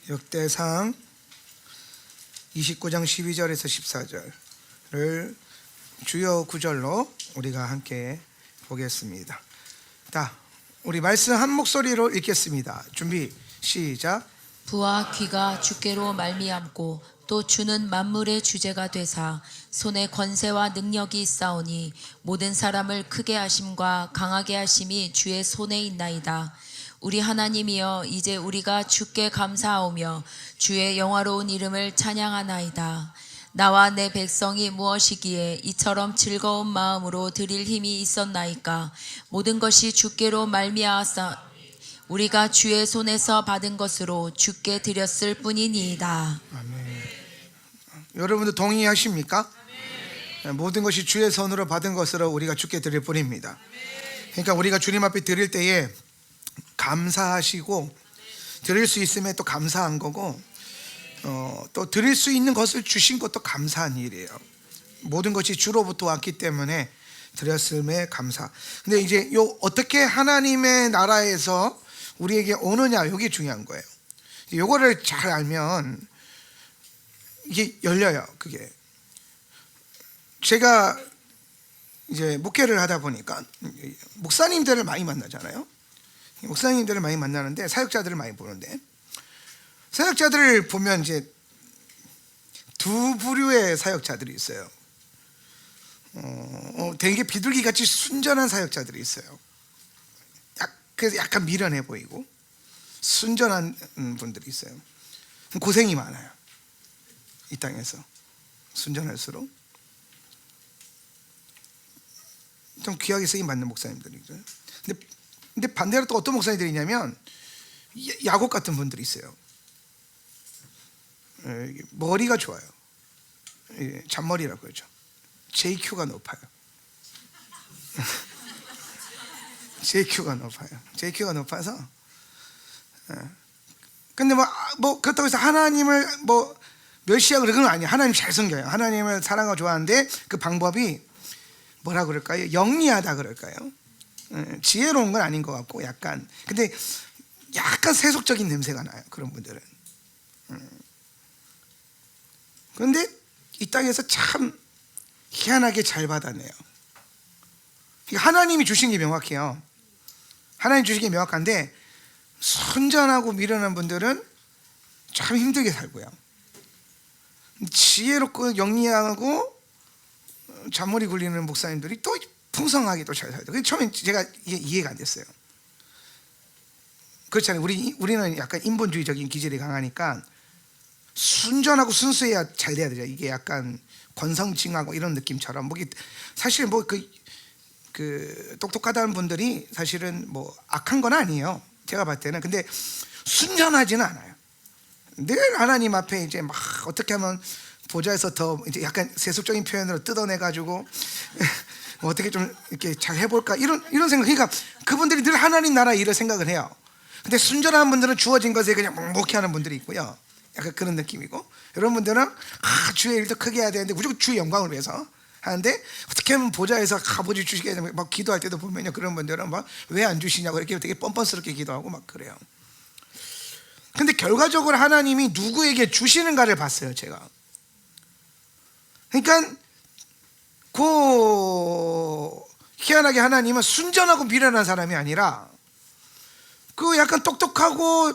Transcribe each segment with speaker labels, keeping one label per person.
Speaker 1: 역대상 29장 12절에서 14절을 주요 구절로 우리가 함께 보겠습니다. 자, 우리 말씀 한 목소리로 읽겠습니다. 준비 시작.
Speaker 2: 부와 귀가 주께로 말미암고 또 주는 만물의 주제가 되사 손에 권세와 능력이 있사오니 모든 사람을 크게 하심과 강하게 하심이 주의 손에 있나이다. 우리 하나님이여, 이제 우리가 주께 감사하오며 주의 영화로운 이름을 찬양하나이다. 나와 내 백성이 무엇이기에 이처럼 즐거운 마음으로 드릴 힘이 있었나이까. 모든 것이 주께로 말미암았사 우리가 주의 손에서 받은 것으로 주께 드렸을 뿐이니이다.
Speaker 1: 아멘. 여러분도 동의하십니까? 모든 것이 주의 손으로 받은 것으로 우리가 주께 드릴 뿐입니다. 그러니까 우리가 주님 앞에 드릴 때에 감사하시고, 드릴 수 있음에 또 감사한 거고, 또 드릴 수 있는 것을 주신 것도 감사한 일이에요. 모든 것이 주로부터 왔기 때문에 드렸음에 감사. 근데 이제 어떻게 하나님의 나라에서 우리에게 오느냐, 이게 중요한 거예요. 요거를 잘 알면 이게 열려요. 그게 제가 이제 목회를 하다 보니까 목사님들을 많이 만나잖아요. 목사님들을 많이 만나는데, 사역자들을 많이 보는데, 사역자들을 보면 이제 두 부류의 사역자들이 있어요. 되게 비둘기같이 순전한 사역자들이 있어요. 그래서 약간 미련해 보이고 순전한 분들이 있어요. 고생이 많아요. 이 땅에서 순전할수록 좀 귀하게 쓰임 받는 목사님들이죠. 근데 반대로 또 어떤 목사님들이 있냐면 야곱 같은 분들이 있어요. 머리가 좋아요. 잔머리라고 그러죠. JQ가 높아요. JQ가 높아요. JQ가 높아서. 근데 뭐 그렇다고 해서 하나님을 뭐 멸시하고 그런 건 아니에요. 하나님 잘 섬겨요. 하나님을 사랑하고 좋아하는데 그 방법이 뭐라 그럴까요? 영리하다 그럴까요? 지혜로운 건 아닌 것 같고, 약간 세속적인 냄새가 나요, 그런 분들은. 그런데 이 땅에서 참 희한하게 잘 받아내요. 하나님이 주신 게 명확해요. 하나님 주신 게 명확한데 순전하고 미련한 분들은 참 힘들게 살고요. 지혜롭고 영리하고 잔머리 굴리는 목사님들이 또 풍성하게 또 잘 살죠. 처음에 제가 이해가 안 됐어요. 그렇잖아요. 우리는 약간 인본주의적인 기질이 강하니까 순전하고 순수해야 잘 돼야 되죠. 이게 약간 권성징하고 이런 느낌처럼, 사실 그 똑똑하다는 분들이 사실은 뭐 악한 건 아니에요, 제가 봤을 때는. 근데 순전하지는 않아요. 늘 하나님 앞에 이제 막 어떻게 하면 보좌에서 더 이제 약간 세속적인 표현으로 뜯어내가지고 어떻게 좀 이렇게 잘 해볼까, 이런 생각. 그러니까 그분들이 늘 하나님 나라 일을 생각을 해요. 근데 순전한 분들은 주어진 것에 그냥 묵묵히하는 분들이 있고요. 약간 그런 느낌이고, 여러분들은 주의 일도 크게 해야 되는데 무조건 주의 영광을 위해서 하는데, 어떻게 하면 보좌에서 아버지 주시게 되면 막 기도할 때도 보면요, 그런 분들은 막 왜 안 주시냐고 이렇게 되게 뻔뻔스럽게 기도하고 막 그래요. 근데 결과적으로 하나님이 누구에게 주시는가를 봤어요, 제가. 그러니까 희한하게 하나님은 순전하고 미련한 사람이 아니라 약간 똑똑하고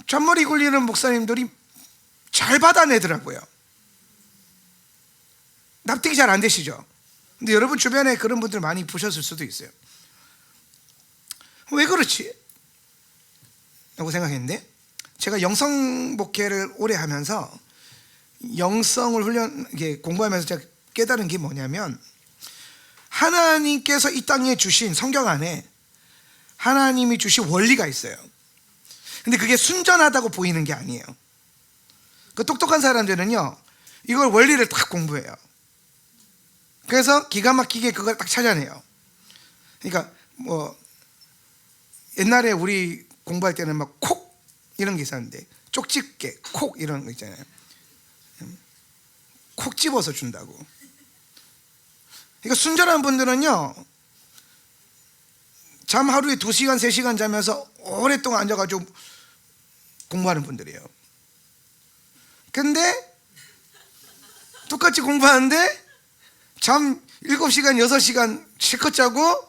Speaker 1: 잔머리 굴리는 목사님들이 잘 받아내더라고요. 납득이 잘 안 되시죠? 근데 여러분 주변에 그런 분들 많이 보셨을 수도 있어요. 왜 그렇지? 라고 생각했는데, 제가 영성 목회를 오래 하면서 영성을 공부하면서 제가 깨달은 게 뭐냐면, 하나님께서 이 땅에 주신, 성경 안에 하나님이 주신 원리가 있어요. 근데 그게 순전하다고 보이는 게 아니에요. 그 똑똑한 사람들은요, 이걸 원리를 딱 공부해요. 그래서 기가 막히게 그걸 딱 찾아내요. 그러니까 옛날에 우리 공부할 때는 막 콕 이런 게 있었는데, 쪽집게 콕 이런 거 있잖아요. 콕 집어서 준다고. 그러니까 순전한 분들은요, 잠 하루에 2시간 3시간 자면서 오랫동안 앉아가지고 공부하는 분들이에요. 근데 똑같이 공부하는데 잠 7시간 6시간 실컷 자고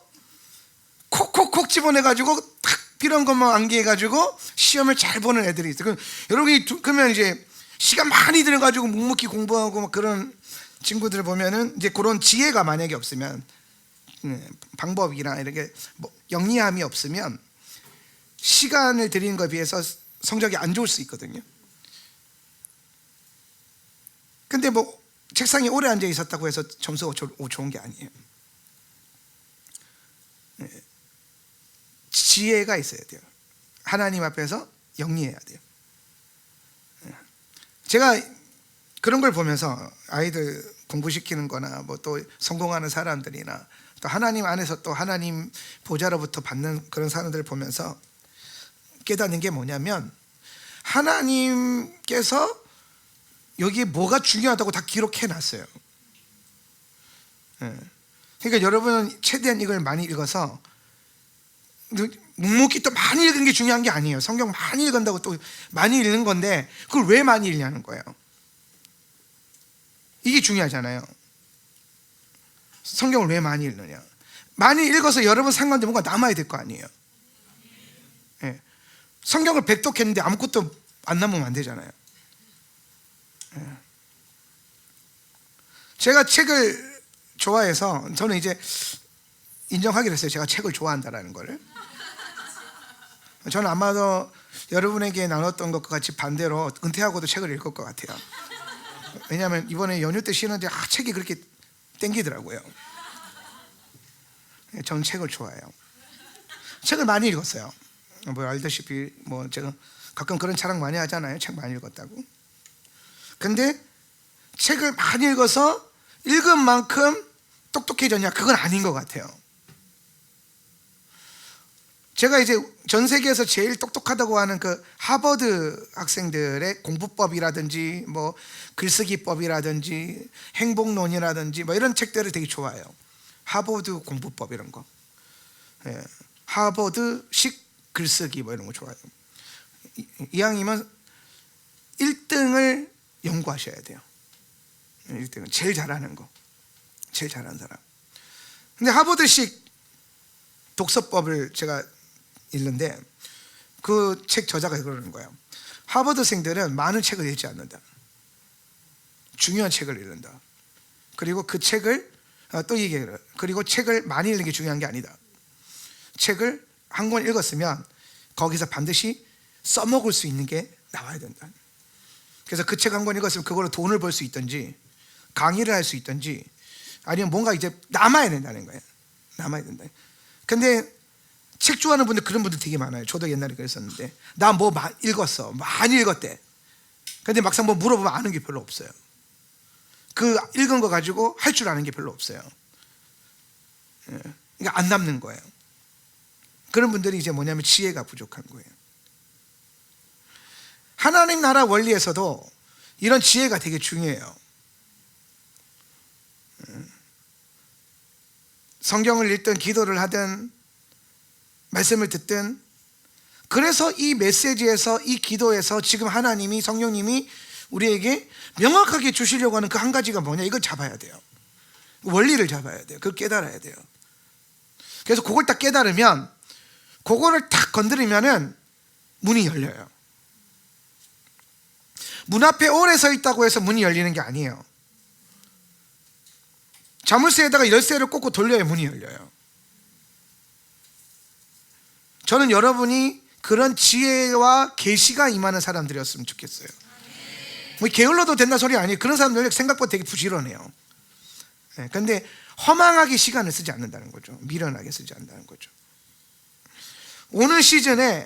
Speaker 1: 콕콕콕 집어내가지고 탁 필요한 것만 암기해가지고 시험을 잘 보는 애들이 있어요. 여러분이 그러면 이제 시간 많이 들어가지고 묵묵히 공부하고 막 그런 친구들 보면은 이제 그런 지혜가 만약에 없으면, 방법이나 이렇게 뭐 영리함이 없으면 시간을 들이는 것에 비해서 성적이 안 좋을 수 있거든요. 근데 뭐 책상에 오래 앉아 있었다고 해서 점수가 좋은 게 아니에요. 지혜가 있어야 돼요. 하나님 앞에서 영리해야 돼요. 제가 그런 걸 보면서 아이들 공부시키는 거나 뭐 또 성공하는 사람들이나 또 하나님 안에서 또 하나님 보좌로부터 받는 그런 사람들을 보면서 깨닫는 게 뭐냐면, 하나님께서 여기에 뭐가 중요하다고 다 기록해 놨어요. 그러니까 여러분은 최대한 이걸 많이 읽어서, 묵묵히 또 많이 읽은 게 중요한 게 아니에요. 성경 많이 읽는다고 또 많이 읽는 건데 그걸 왜 많이 읽냐는 거예요. 이게 중요하잖아요. 성경을 왜 많이 읽느냐. 많이 읽어서 여러분 상관도 뭔가 남아야 될 거 아니에요. 성경을 백독했는데 아무것도 안 남으면 안 되잖아요. 제가 책을 좋아해서 저는 이제 인정하기로 했어요. 제가 책을 좋아한다라는 거를. 저는 아마도 여러분에게 나눴던 것과 같이 반대로 은퇴하고도 책을 읽을 것 같아요. 왜냐하면 이번에 연휴 때 쉬는데 책이 그렇게 땡기더라고요. 저는 책을 좋아해요. 책을 많이 읽었어요. 뭐 알다시피 뭐 제가 가끔 그런 자랑 많이 하잖아요. 책 많이 읽었다고. 근데 책을 많이 읽어서 읽은 만큼 똑똑해졌냐? 그건 아닌 것 같아요. 제가 이제 전 세계에서 제일 똑똑하다고 하는 그 하버드 학생들의 공부법이라든지 뭐 글쓰기법이라든지 행복론이라든지 뭐 이런 책들을 되게 좋아해요. 하버드 공부법 이런 거, 하버드식 글쓰기 뭐 이런 거 좋아해요. 이왕이면 1등을 연구하셔야 돼요. 1등은 제일 잘하는 거, 제일 잘하는 사람. 근데 하버드식 독서법을 제가 읽는데 그 책 저자가 그러는 거예요. 하버드생들은 많은 책을 읽지 않는다. 중요한 책을 읽는다. 그리고 그 책을 또 얘기해요. 그리고 책을 많이 읽는 게 중요한 게 아니다. 책을 한 권 읽었으면 거기서 반드시 써먹을 수 있는 게 나와야 된다. 그래서 그 책 한 권 읽었으면 그걸로 돈을 벌 수 있든지 강의를 할 수 있든지 아니면 뭔가 이제 남아야 된다는 거예요. 남아야 된다. 근데 책 좋아하는 분들, 그런 분들 되게 많아요. 저도 옛날에 그랬었는데, 나 뭐 읽었어, 많이 읽었대. 근데 막상 뭐 물어보면 아는 게 별로 없어요. 그 읽은 거 가지고 할 줄 아는 게 별로 없어요. 그러니까 안 남는 거예요. 그런 분들이 이제 뭐냐면 지혜가 부족한 거예요. 하나님 나라 원리에서도 이런 지혜가 되게 중요해요. 성경을 읽든 기도를 하든 말씀을 듣든, 그래서 이 메시지에서, 이 기도에서 지금 하나님이, 성령님이 우리에게 명확하게 주시려고 하는 그 한 가지가 뭐냐, 이걸 잡아야 돼요. 원리를 잡아야 돼요. 그걸 깨달아야 돼요. 그래서 그걸 딱 깨달으면, 그거를 딱 건드리면은 문이 열려요. 문 앞에 오래 서 있다고 해서 문이 열리는 게 아니에요. 자물쇠에다가 열쇠를 꽂고 돌려야 문이 열려요. 저는 여러분이 그런 지혜와 계시가 임하는 사람들이었으면 좋겠어요. 뭐 게을러도 된다 소리 아니에요. 그런 사람들 생각보다 되게 부지런해요. 그런데 허망하게 시간을 쓰지 않는다는 거죠. 미련하게 쓰지 않는다는 거죠. 오늘 시즌에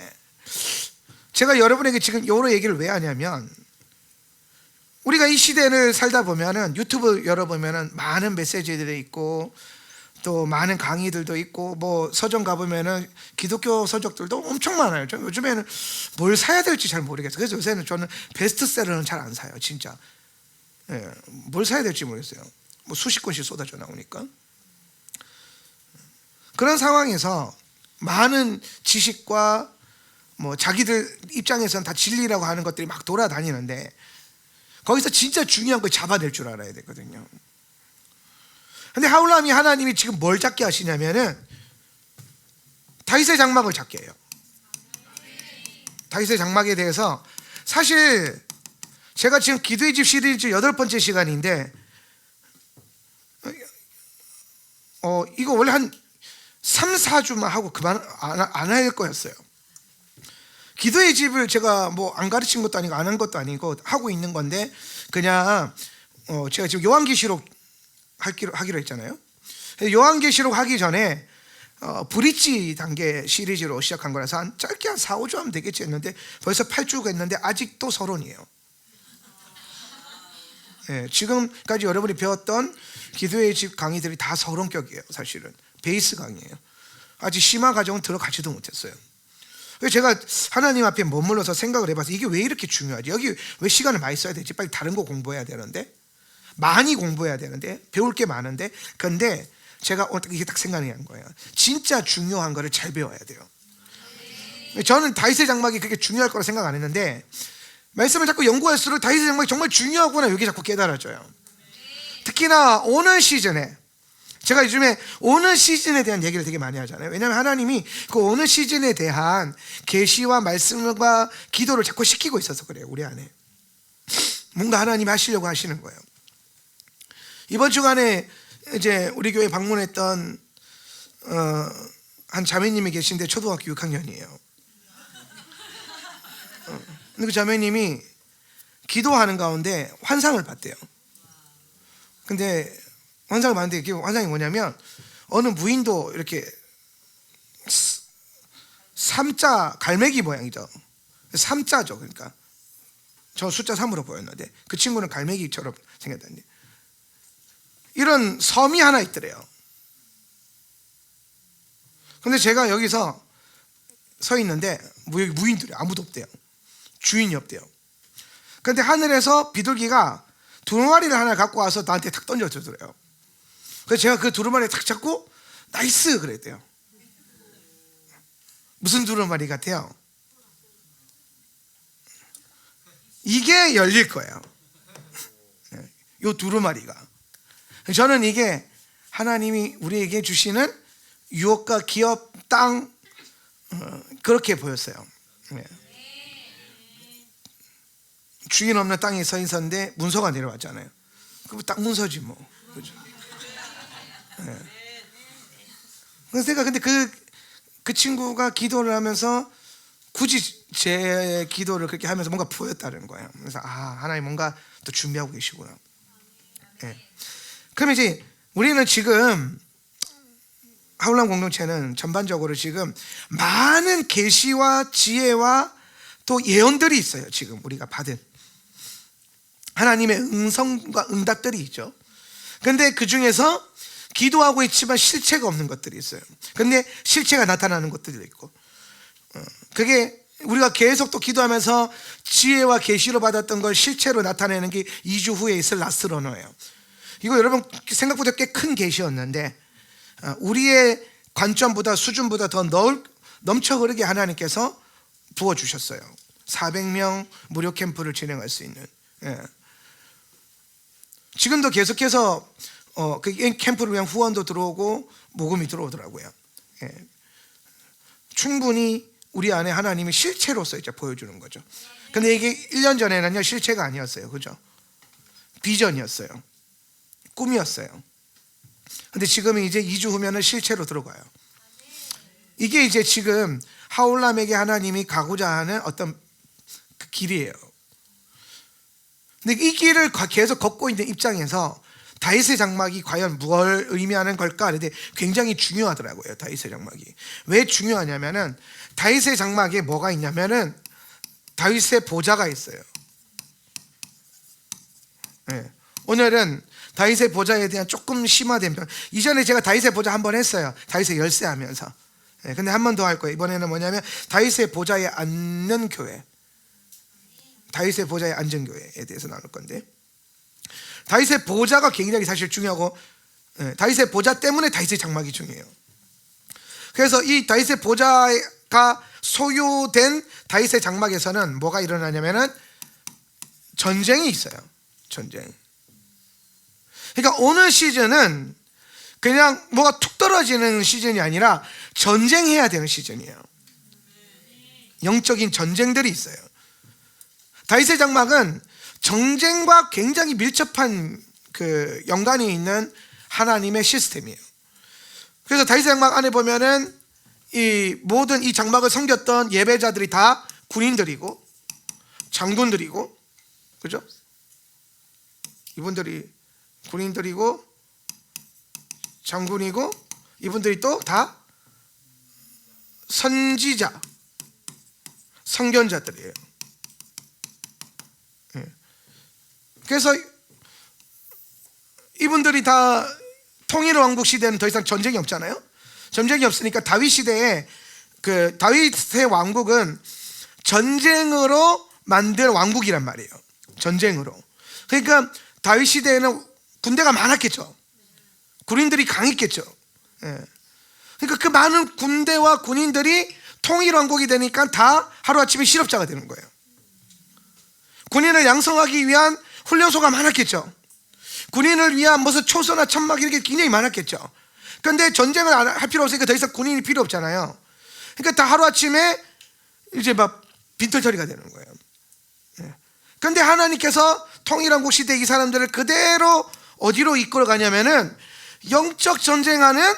Speaker 1: 제가 여러분에게 지금 이런 얘기를 왜 하냐면, 우리가 이 시대를 살다 보면은 유튜브 열어보면은 많은 메시지들이 있고 또 많은 강의들도 있고, 뭐 서점 가보면은 기독교 서적들도 엄청 많아요. 저 요즘에는 뭘 사야 될지 잘 모르겠어요. 그래서 요새는 저는 베스트셀러는 잘 안 사요, 진짜. 뭘 사야 될지 모르겠어요. 뭐 수십 권씩 쏟아져 나오니까. 그런 상황에서 많은 지식과 뭐 자기들 입장에서는 다 진리라고 하는 것들이 막 돌아다니는데 거기서 진짜 중요한 걸 잡아낼 줄 알아야 되거든요. 근데 하울람이 하나님이 지금 뭘 잡게 하시냐면은 다윗의 장막을 잡게 해요. 다윗의 장막에 대해서 사실 제가 지금 기도의 집 시리즈 8번째 시간인데 이거 원래 한 3, 4주만 하고 그만 안 할 거였어요. 기도의 집을 제가 뭐 안 가르친 것도 아니고 안 한 것도 아니고 하고 있는 건데 그냥 제가 지금 요한계시록 하기로 했잖아요. 요한계시록 하기 전에 브릿지 단계 시리즈로 시작한 거라서 짧게 한 4, 5주 하면 되겠지 했는데 벌써 8주가 했는데 아직도 서론이에요. 예, 지금까지 여러분이 배웠던 기도의 집 강의들이 다 서론격이에요. 사실은 베이스 강의예요. 아직 심화 과정은 들어가지도 못했어요. 그래서 제가 하나님 앞에 머물러서 생각을 해봐서 이게 왜 이렇게 중요하지? 여기 왜 시간을 많이 써야 되지? 빨리 다른 거 공부해야 되는데, 많이 공부해야 되는데, 배울 게 많은데, 근데 제가 이게 딱 생각이 난 거예요. 진짜 중요한 거를 잘 배워야 돼요. 저는 다윗의 장막이 그렇게 중요할 거라 생각 안 했는데 말씀을 자꾸 연구할수록 다윗의 장막이 정말 중요하구나 이게 자꾸 깨달아져요. 특히나 오는 시즌에 제가 요즘에 오는 시즌에 대한 얘기를 되게 많이 하잖아요. 왜냐하면 하나님이 그 오는 시즌에 대한 계시와 말씀과 기도를 자꾸 시키고 있어서 그래요. 우리 안에 뭔가 하나님이 하시려고 하시는 거예요. 이번 주간에 이제 우리 교회 방문했던 한 자매님이 계신데 초등학교 6학년이에요. 근데 그 자매님이 기도하는 가운데 환상을 봤대요. 근데 환상을 봤는데 그 환상이 뭐냐면 어느 무인도 이렇게 3자 갈매기 모양이죠. 3자죠. 그러니까 저 숫자 3으로 보였는데 그 친구는 갈매기처럼 생겼다는데 이런 섬이 하나 있더래요. 근데 제가 여기서 서 있는데 여기 무인들이 아무도 없대요. 주인이 없대요. 근데 하늘에서 비둘기가 두루마리를 하나 갖고 와서 나한테 탁 던져주더래요. 그래서 제가 그 두루마리를 탁 잡고 나이스 그랬대요. 무슨 두루마리 같아요? 이게 열릴 거예요. 이 두루마리가. 저는 이게 하나님이 우리에게 주시는 유업과 기업, 땅 그렇게 보였어요. 주인 없는 땅에 서 있었는데 문서가 내려왔잖아요. 그럼 딱 문서지 뭐. 그죠? 그래서 제가 근데 그 친구가 기도를 하면서 굳이 제 기도를 그렇게 하면서 뭔가 보였다는 거예요. 그래서 하나님 뭔가 또 준비하고 계시구나. 그럼 이제 우리는 지금 하울람 공동체는 전반적으로 지금 많은 계시와 지혜와 또 예언들이 있어요. 지금 우리가 받은 하나님의 응성과 응답들이 있죠. 근데 그 중에서 기도하고 있지만 실체가 없는 것들이 있어요. 근데 실체가 나타나는 것들도 있고 그게 우리가 계속 또 기도하면서 지혜와 계시로 받았던 걸 실체로 나타내는 게 2주 후에 있을 라스트 러너예요. 이거 여러분 생각보다 꽤 큰 계시였는데 우리의 관점보다 수준보다 더 넘쳐 흐르게 하나님께서 부어주셨어요. 400명 무료 캠프를 진행할 수 있는. 지금도 계속해서 그 캠프를 위한 후원도 들어오고 모금이 들어오더라고요. 충분히 우리 안에 하나님이 실체로서 이제 보여주는 거죠. 근데 이게 1년 전에는요 실체가 아니었어요. 그죠? 비전이었어요. 꿈이었어요. 근데 지금은 이제 2주 후면은 실체로 들어가요. 이게 이제 지금 하울람에게 하나님이 가고자 하는 어떤 그 길이에요. 근데 이 길을 계속 걷고 있는 입장에서 다윗의 장막이 과연 무엇을 의미하는 걸까? 근데 굉장히 중요하더라고요. 다윗의 장막이 왜 중요하냐면은 다윗의 장막에 뭐가 있냐면은 다윗의 보좌가 있어요. 오늘은 다윗의 보좌에 대한 조금 심화된 편. 이전에 제가 다윗의 보좌 한번 했어요. 다윗의 열쇠 하면서. 근데 한 번 더 할 거예요. 이번에는 뭐냐면 다윗의 보좌에 앉는 교회. 다윗의 보좌에 앉은 교회에 대해서 나눌 건데 다윗의 보좌가 굉장히 사실 중요하고 다윗의 보좌 때문에 다윗의 장막이 중요해요. 그래서 이 다윗의 보좌가 소유된 다윗의 장막에서는 뭐가 일어나냐면은 전쟁이 있어요. 전쟁. 그러니까 오늘 시즌은 그냥 뭐가 툭 떨어지는 시즌이 아니라 전쟁해야 되는 시즌이에요. 영적인 전쟁들이 있어요. 다윗의 장막은 전쟁과 굉장히 밀접한 그 연관이 있는 하나님의 시스템이에요. 그래서 다윗의 장막 안에 보면은 이 모든 이 장막을 섬겼던 예배자들이 다 군인들이고 장군들이고, 그죠? 이분들이 군인들이고 장군이고, 이분들이 또 다 선지자, 선견자들이에요. 그래서 이분들이 다 통일 왕국 시대는 더 이상 전쟁이 없잖아요. 전쟁이 없으니까 다윗 시대에 그 다윗의 왕국은 전쟁으로 만든 왕국이란 말이에요. 전쟁으로. 그러니까 다윗 시대에는 군대가 많았겠죠. 군인들이 강했겠죠. 그러니까 그 많은 군대와 군인들이 통일 왕국이 되니까 다 하루아침에 실업자가 되는 거예요. 군인을 양성하기 위한 훈련소가 많았겠죠. 군인을 위한 무슨 초소나 천막 이렇게 굉장히 많았겠죠. 그런데 전쟁을 할 필요 없으니까 더 이상 군인이 필요 없잖아요. 그러니까 다 하루아침에 이제 막 빈털터리가 되는 거예요. 그런데 하나님께서 통일왕국 시대 이 사람들을 그대로 어디로 이끌어 가냐면은 영적 전쟁하는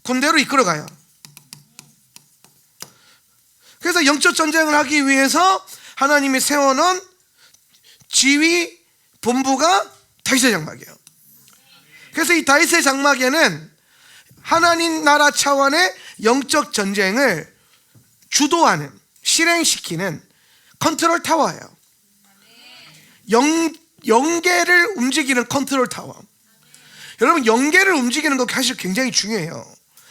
Speaker 1: 군대로 이끌어 가요. 그래서 영적 전쟁을 하기 위해서 하나님이 세워놓은 지휘 본부가 다윗의 장막이에요. 그래서 이 다윗의 장막에는 하나님 나라 차원의 영적 전쟁을 주도하는, 실행시키는 컨트롤 타워예요. 영계를 움직이는 컨트롤 타워. 여러분, 영계를 움직이는 거 사실 굉장히 중요해요.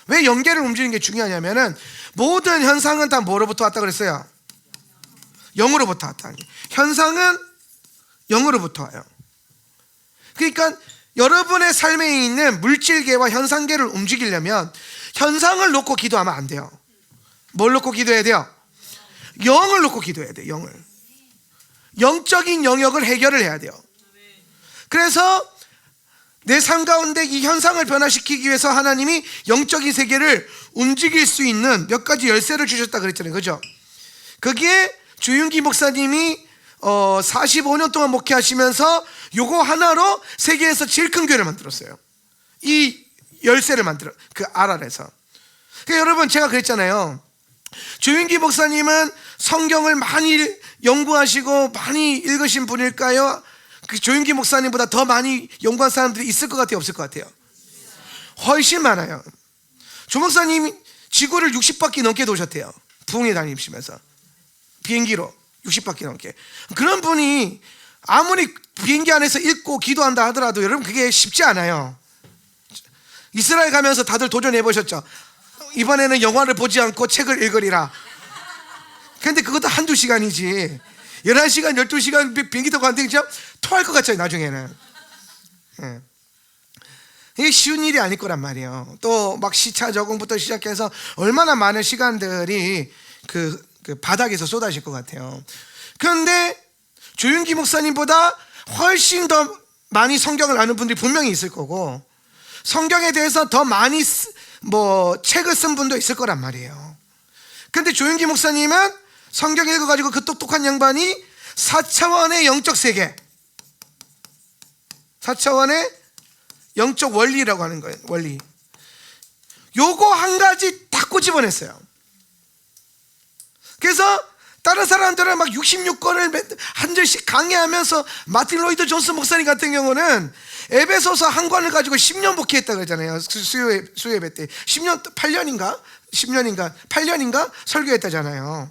Speaker 1: 왜 영계를 움직이는 게 중요하냐면은 모든 현상은 다 뭐로부터 왔다 그랬어요? 영으로부터 왔다. 현상은 영으로부터 와요. 그러니까 여러분의 삶에 있는 물질계와 현상계를 움직이려면 현상을 놓고 기도하면 안 돼요. 뭘 놓고 기도해야 돼요? 영을 놓고 기도해야 돼요. 영을. 영적인 영역을 해결을 해야 돼요. 그래서 내 삶 가운데 이 현상을 변화시키기 위해서 하나님이 영적인 세계를 움직일 수 있는 몇 가지 열쇠를 주셨다 그랬잖아요. 그죠? 거기에 조윤기 목사님이 45년 동안 목회하시면서 요거 하나로 세계에서 제일 큰 교회를 만들었어요. 이 열쇠를 만들어, 그 아랄에서. 그러니까 여러분, 제가 그랬잖아요. 조윤기 목사님은 성경을 많이 연구하시고 많이 읽으신 분일까요? 그 조윤기 목사님보다 더 많이 연구한 사람들이 있을 것 같아요, 없을 것 같아요? 훨씬 많아요. 조 목사님이 지구를 60바퀴 넘게 도셨대요. 부흥회 다니시면서 비행기로 60바퀴 넘게. 그런 분이 아무리 비행기 안에서 읽고 기도한다 하더라도 여러분 그게 쉽지 않아요. 이스라엘 가면서 다들 도전해 보셨죠? 이번에는 영화를 보지 않고 책을 읽으리라. 근데 그것도 한두 시간이지 11시간 12시간 비행기 타고 갔는데 진짜 토할 것 같아요 나중에는. 이게 쉬운 일이 아닐 거란 말이에요. 또 막 시차 적응부터 시작해서 얼마나 많은 시간들이 그 바닥에서 쏟아질 것 같아요. 그런데 조윤기 목사님보다 훨씬 더 많이 성경을 아는 분들이 분명히 있을 거고, 성경에 대해서 더 많이 책을 쓴 분도 있을 거란 말이에요. 그런데 조윤기 목사님은 성경 읽어가지고 그 똑똑한 양반이 4차원의 영적 세계, 4차원의 영적 원리라고 하는 거예요. 원리. 요거 한 가지 딱 꼬집어냈어요. 그래서 다른 사람들은 막 66권을 한 절씩 강의하면서, 마틴 로이드 존슨 목사님 같은 경우는 에베소서 한 권을 가지고 10년 목회했다 그러잖아요. 수요예배 때 8년인가 설교했다잖아요.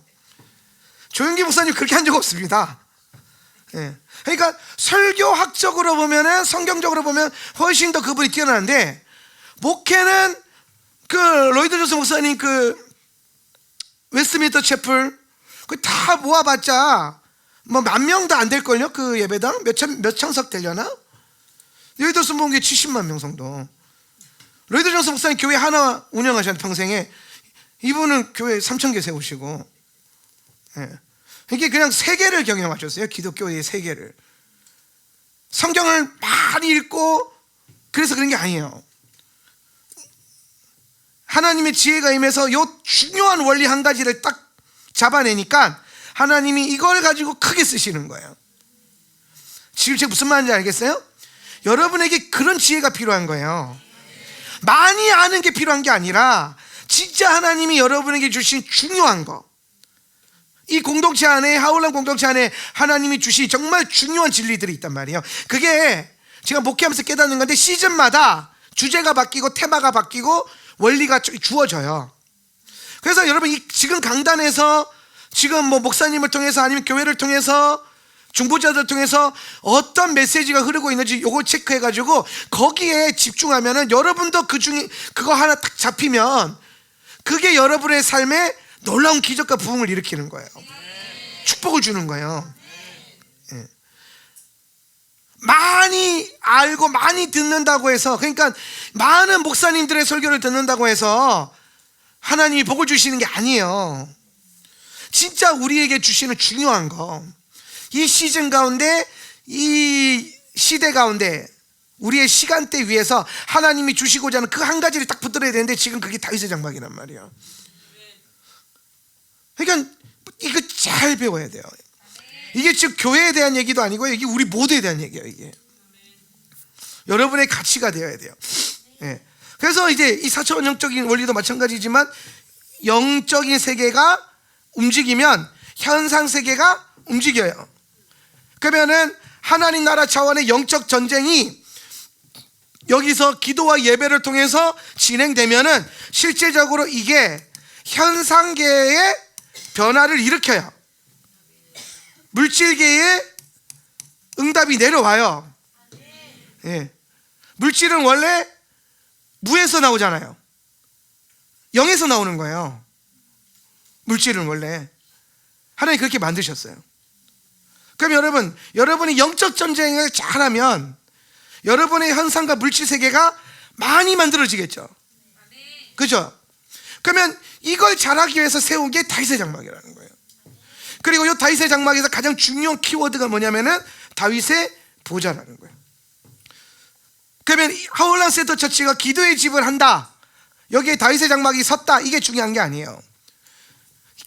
Speaker 1: 조윤기 목사님 그렇게 한 적 없습니다. 그러니까 설교학적으로 보면은, 성경적으로 보면 훨씬 더 그분이 뛰어나는데, 목회는 그 로이드 존슨 목사님 그 웨스트민스터 채플 그 다 모아봤자 뭐 10,000명도 안 될걸요. 그 예배당 몇 천석 되려나? 로이드 존슨 목회 70만 명 정도. 로이드 존슨 목사님 교회 하나 운영하셨는데 평생에 이분은 교회 3,000개 세우시고, 예. 이게 그냥 세계를 경영하셨어요. 기독교의 세계를. 성경을 많이 읽고 그래서 그런 게 아니에요. 하나님의 지혜가 임해서 요 중요한 원리 한 가지를 딱 잡아내니까 하나님이 이걸 가지고 크게 쓰시는 거예요. 지금 제가 무슨 말인지 알겠어요? 여러분에게 그런 지혜가 필요한 거예요. 많이 아는 게 필요한 게 아니라 진짜 하나님이 여러분에게 주신 중요한 거, 이 공동체 안에, 하울람 공동체 안에 하나님이 주신 정말 중요한 진리들이 있단 말이에요. 그게 제가 목회하면서 깨닫는 건데, 시즌마다 주제가 바뀌고 테마가 바뀌고 원리가 주어져요. 그래서 여러분, 이 지금 강단에서 지금 뭐 목사님을 통해서 아니면 교회를 통해서 중보자들 통해서 어떤 메시지가 흐르고 있는지 요걸 체크해가지고 거기에 집중하면은, 여러분도 그 중에 그거 하나 딱 잡히면 그게 여러분의 삶에 놀라운 기적과 부흥을 일으키는 거예요. 축복을 주는 거예요. 예. 많이 알고 많이 듣는다고 해서, 그러니까 많은 목사님들의 설교를 듣는다고 해서 하나님이 복을 주시는 게 아니에요. 진짜 우리에게 주시는 중요한 거, 이 시즌 가운데, 이 시대 가운데, 우리의 시간대 위에서 하나님이 주시고자 하는 그 한 가지를 딱 붙들어야 되는데, 지금 그게 다윗의 장막이란 말이에요. 그러니까 이거 잘 배워야 돼요. 이게 지금 교회에 대한 얘기도 아니고, 이게 우리 모두에 대한 얘기예요. 이게 여러분의 가치가 되어야 돼요. 예. 그래서 이제 이 사차원 영적인 원리도 마찬가지지만, 영적인 세계가 움직이면 현상 세계가 움직여요. 그러면은 하나님 나라 차원의 영적 전쟁이 여기서 기도와 예배를 통해서 진행되면은 실제적으로 이게 현상계의 변화를 일으켜요. 물질계의 응답이 내려와요. 예. 물질은 원래 무에서 나오잖아요. 영에서 나오는 거예요. 물질은 원래 하나님이 그렇게 만드셨어요. 그럼 여러분이 영적 전쟁을 잘하면 여러분의 현상과 물질 세계가 많이 만들어지겠죠. 그죠? 그러면 이걸 잘하기 위해서 세운 게 다윗의 장막이라는 거예요. 그리고 이 다윗의 장막에서 가장 중요한 키워드가 뭐냐면은 다윗의 보좌라는 거예요. 그러면 하울람 세터 처치가 기도의 집을 한다, 여기에 다윗의 장막이 섰다, 이게 중요한 게 아니에요.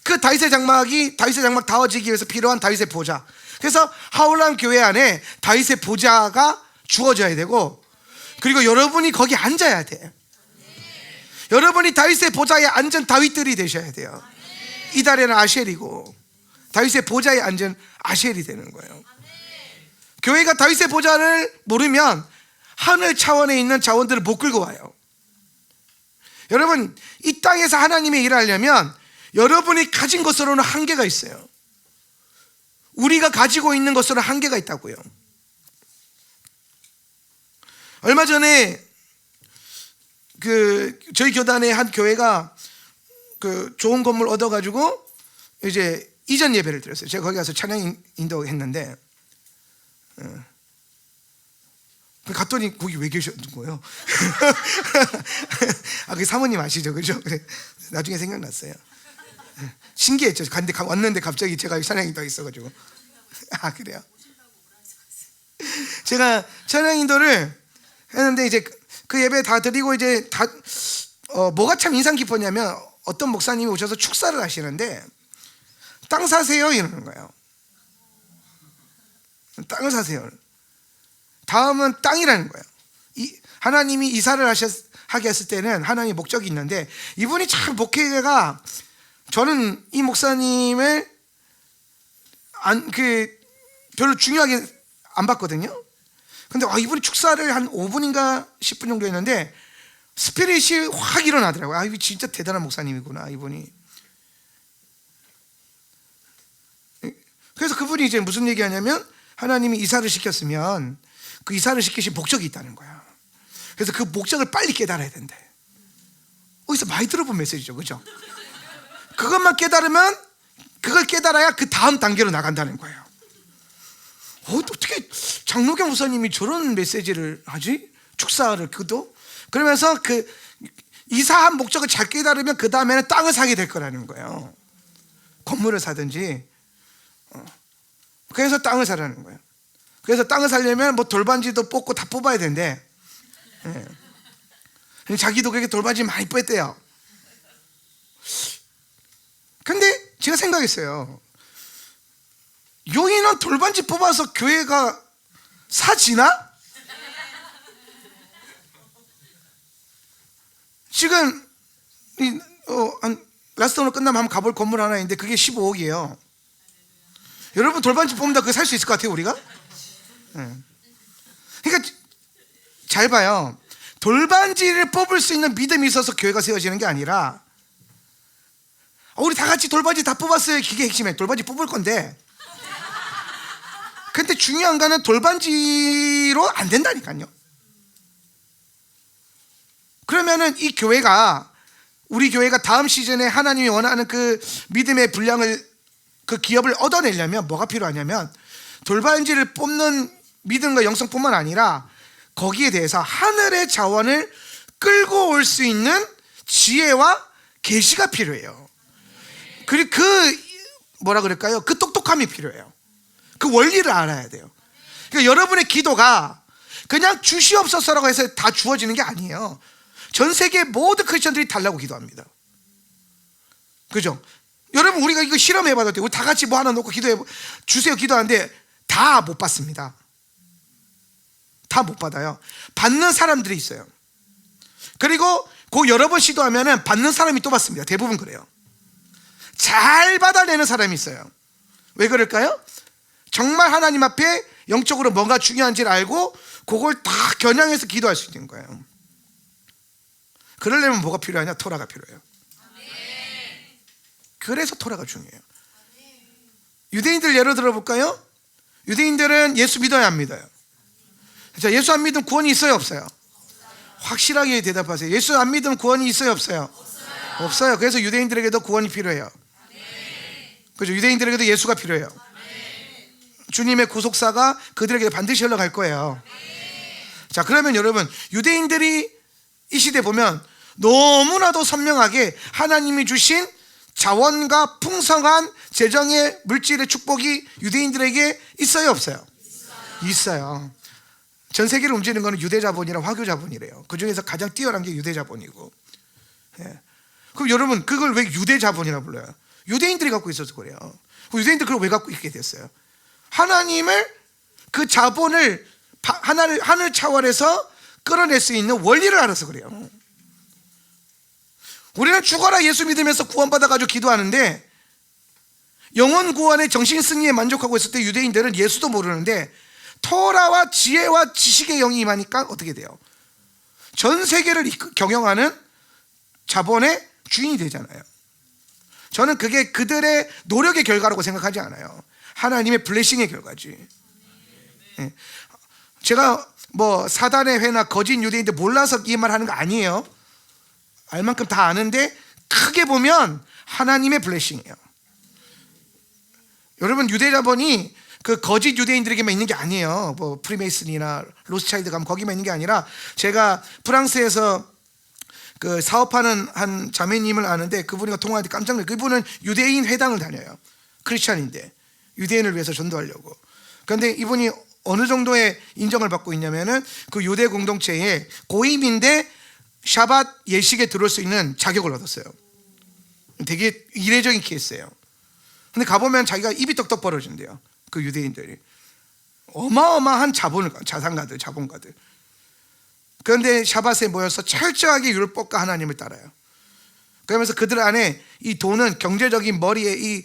Speaker 1: 그 다윗의 장막 다워지기 위해서 필요한 다윗의 보좌. 그래서 하울람 교회 안에 다윗의 보좌가 주어져야 되고, 그리고 여러분이 거기 앉아야 돼. 여러분이 다윗의 보좌에 앉은 다윗들이 되셔야 돼요. 이달에는 아셀이고 다윗의 보좌에 앉은 아셀이 되는 거예요. 교회가 다윗의 보좌를 모르면 하늘 차원에 있는 자원들을 못 끌고 와요. 여러분, 이 땅에서 하나님의 일을 하려면 여러분이 가진 것으로는 한계가 있어요. 우리가 가지고 있는 것으로는 한계가 있다고요. 얼마 전에 저희 교단의 한 교회가 좋은 건물 얻어가지고 이제 이전 예배를 드렸어요. 제가 거기 가서 찬양 인도했는데, 갔더니 거기 왜 계셨는 거예요? 그 사모님 아시죠? 그죠? 나중에 생각났어요. 신기했죠. 근데 왔는데 갑자기 제가 찬양 인도가 있어가지고. 그래요? 제가 찬양 인도를 했는데, 이제 그 예배 다 드리고 이제 뭐가 참 인상 깊었냐면, 어떤 목사님이 오셔서 축사를 하시는데 땅 사세요 이러는 거예요. 땅을 사세요. 다음은 땅이라는 거예요. 하나님이 이사를 하게 했을 때는 하나님의 목적이 있는데, 이분이 참 목회가, 저는 이 목사님을 별로 중요하게 안 봤거든요. 근데 이분이 축사를 한 5분인가 10분 정도 했는데 스피릿이 확 일어나더라고요. 이거 진짜 대단한 목사님이구나, 이분이. 그래서 그분이 이제 무슨 얘기하냐면, 하나님이 이사를 시켰으면 그 이사를 시키신 목적이 있다는 거야. 그래서 그 목적을 빨리 깨달아야 된대. 어디서 많이 들어본 메시지죠, 그죠? 그것만 깨달으면, 그걸 깨달아야 그 다음 단계로 나간다는 거예요. 어떻게 장로경 목사님이 저런 메시지를 하지? 축사를 그도? 그러면서 이사한 목적을 잘 깨달으면 그 다음에는 땅을 사게 될 거라는 거예요. 건물을 사든지. 그래서 땅을 사라는 거예요. 그래서 땅을 사려면 뭐 돌반지도 뽑고 다 뽑아야 된대. 예. 자기도 그렇게 돌반지 많이 뽑았대요. 근데 제가 생각했어요. 용인은 돌반지 뽑아서 교회가 사지나? 지금 라스트 오늘 끝나면 한번 가볼 건물 하나 있는데 그게 15억이에요. 여러분 돌반지 뽑는다 그거 살 수 있을 것 같아요 우리가? 그러니까 잘 봐요. 돌반지를 뽑을 수 있는 믿음이 있어서 교회가 세워지는 게 아니라 우리 다 같이 돌반지 다 뽑았어요. 그게 핵심이에요. 돌반지 뽑을 건데 근데 중요한 거는 돌반지로 안 된다니까요. 그러면은 이 교회가 우리 교회가 다음 시즌에 하나님이 원하는 그 믿음의 분량을 그 기업을 얻어내려면 뭐가 필요하냐면 돌반지를 뽑는 믿음과 영성뿐만 아니라 거기에 대해서 하늘의 자원을 끌고 올 수 있는 지혜와 계시가 필요해요. 그리고 그 뭐라 그럴까요? 그 똑똑함이 필요해요. 그 원리를 알아야 돼요. 그러니까 여러분의 기도가 그냥 주시옵소서라고 해서 다 주어지는 게 아니에요. 전 세계 모든 크리스천들이 달라고 기도합니다. 그죠? 여러분 우리가 이거 실험해봐도 돼요. 우리 다 같이 뭐 하나 놓고 기도해 주세요 기도하는데 다 못 받습니다. 다 못 받아요. 받는 사람들이 있어요. 그리고 그 여러 번 시도하면은 받는 사람이 또 받습니다. 대부분 그래요. 잘 받아내는 사람이 있어요. 왜 그럴까요? 정말 하나님 앞에 영적으로 뭔가 중요한지를 알고 그걸 다 겨냥해서 기도할 수 있는 거예요. 그러려면 뭐가 필요하냐? 토라가 필요해요. 그래서 토라가 중요해요. 유대인들 예로 들어볼까요? 유대인들은 예수 믿어야 안 믿어요? 자, 예수 안 믿으면 구원이 있어요 없어요? 확실하게 대답하세요. 예수 안 믿으면 구원이 있어요 없어요? 없어요. 그래서 유대인들에게도 구원이 필요해요. 그죠? 유대인들에게도 예수가 필요해요. 주님의 구속사가 그들에게 반드시 흘러갈 거예요. 자, 그러면 여러분 유대인들이 이 시대 보면 너무나도 선명하게 하나님이 주신 자원과 풍성한 재정의 물질의 축복이 유대인들에게 있어요 없어요? 있어요. 전 세계를 움직이는 것은 유대자본이랑 화교자본이래요. 그 중에서 가장 뛰어난 게 유대자본이고. 그럼 여러분 그걸 왜 유대자본이라고 불러요? 유대인들이 갖고 있어서 그래요. 유대인들 그걸 왜 갖고 있게 됐어요? 하나님을 그 자본을 하늘 차원에서 끌어낼 수 있는 원리를 알아서 그래요. 우리는 죽어라 예수 믿으면서 구원받아가지고 기도하는데 영혼 구원의 정신 승리에 만족하고 있을 때 유대인들은 예수도 모르는데 토라와 지혜와 지식의 영이 임하니까 어떻게 돼요? 전 세계를 경영하는 자본의 주인이 되잖아요. 저는 그게 그들의 노력의 결과라고 생각하지 않아요. 하나님의 블레싱의 결과지. 제가 뭐 사단의 회나 거짓 유대인들 몰라서 이 말 하는 거 아니에요. 알 만큼 다 아는데 크게 보면 하나님의 블레싱이에요. 여러분 유대자본이 그 거짓 유대인들에게만 있는 게 아니에요. 뭐 프리메이슨이나 로스차일드 가면 거기만 있는 게 아니라 제가 프랑스에서 그 사업하는 한 자매님을 아는데 그분이가 통화할 때 깜짝 놀랐어요. 그분은 유대인 회당을 다녀요. 크리스찬인데 유대인을 위해서 전도하려고. 그런데 이분이 어느 정도의 인정을 받고 있냐면은 그 유대 공동체에 고임인데 샤밧 예식에 들어올 수 있는 자격을 얻었어요. 되게 이례적인 케이스예요. 근데 가보면 자기가 입이 떡떡 벌어진대요. 그 유대인들이 어마어마한 자산가들, 자본가들. 그런데 샤밧에 모여서 철저하게 율법과 하나님을 따라요. 그러면서 그들 안에 이 돈은 경제적인 머리에 이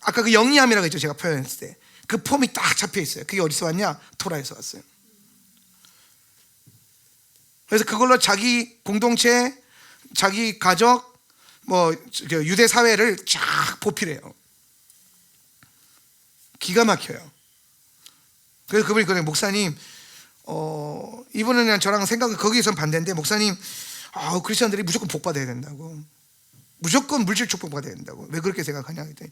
Speaker 1: 아까 그 영리함이라고 했죠. 제가 표현했을 때 그 폼이 딱 잡혀 있어요. 그게 어디서 왔냐? 토라에서 왔어요. 그래서 그걸로 자기 공동체, 자기 가족, 뭐 유대 사회를 쫙 보필해요. 기가 막혀요. 그래서 그분이 그래요. 목사님, 이분은 그냥 저랑 생각은 거기에선 반대인데 목사님, 크리스천들이 무조건 복 받아야 된다고. 무조건 물질 축복 받아야 된다고. 왜 그렇게 생각하냐 했더니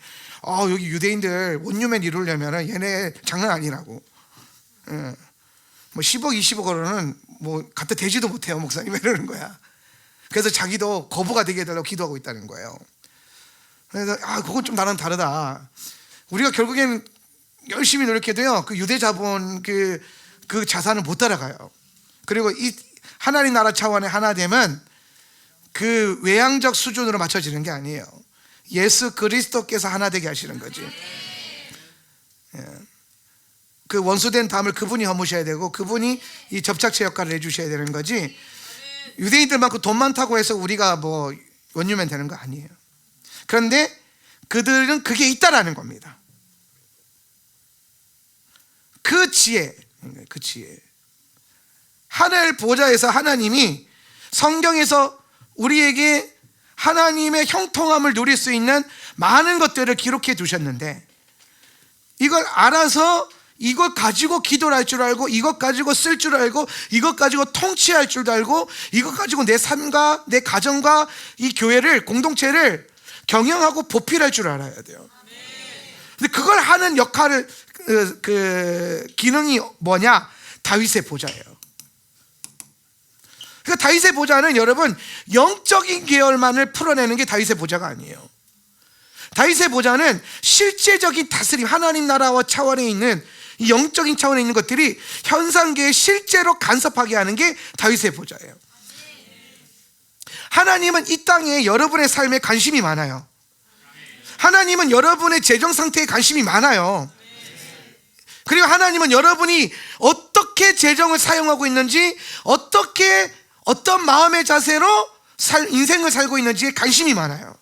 Speaker 1: 여기 유대인들 원유맨 이루려면 얘네 장난 아니라고. 뭐 10억 20억으로는 뭐 갖다 대지도 못해요 목사님 이러는 거야. 그래서 자기도 거부가 되게 해달라고 기도하고 있다는 거예요. 그래서 그건 좀 나랑 다르다. 우리가 결국엔 열심히 노력해도요, 그 유대 자본 그 자산을 못 따라가요. 그리고 이 하나님 나라 차원의 하나 되면 그 외향적 수준으로 맞춰지는 게 아니에요. 예수 그리스도께서 하나 되게 하시는 거지. 그 원수된 담을 그분이 허무셔야 되고, 그분이 이 접착체 역할을 해주셔야 되는 거지. 유대인들만큼 돈 많다고 해서 우리가 뭐 원유면 되는 거 아니에요. 그런데 그들은 그게 있다라는 겁니다. 그 지혜. 하늘 보좌에서 하나님이 성경에서 우리에게 하나님의 형통함을 누릴 수 있는 많은 것들을 기록해 두셨는데, 이걸 알아서 이것 가지고 기도를 할 줄 알고, 이것 가지고 쓸 줄 알고, 이것 가지고 통치할 줄도 알고, 이것 가지고 내 삶과 내 가정과 이 교회를, 공동체를 경영하고 보필할 줄 알아야 돼요. 근데 그걸 하는 역할을, 그 기능이 뭐냐? 다윗의 보좌예요. 그러니까 다윗의 보좌는 여러분, 영적인 계열만을 풀어내는 게 다윗의 보좌가 아니에요. 다윗의 보좌는 실제적인 다스림, 하나님 나라와 차원에 있는 이 영적인 차원에 있는 것들이 현상계에 실제로 간섭하게 하는 게 다윗의 보좌예요. 하나님은 이 땅에 여러분의 삶에 관심이 많아요. 하나님은 여러분의 재정 상태에 관심이 많아요. 그리고 하나님은 여러분이 어떻게 재정을 사용하고 있는지, 어떤 마음의 자세로 인생을 살고 있는지에 관심이 많아요.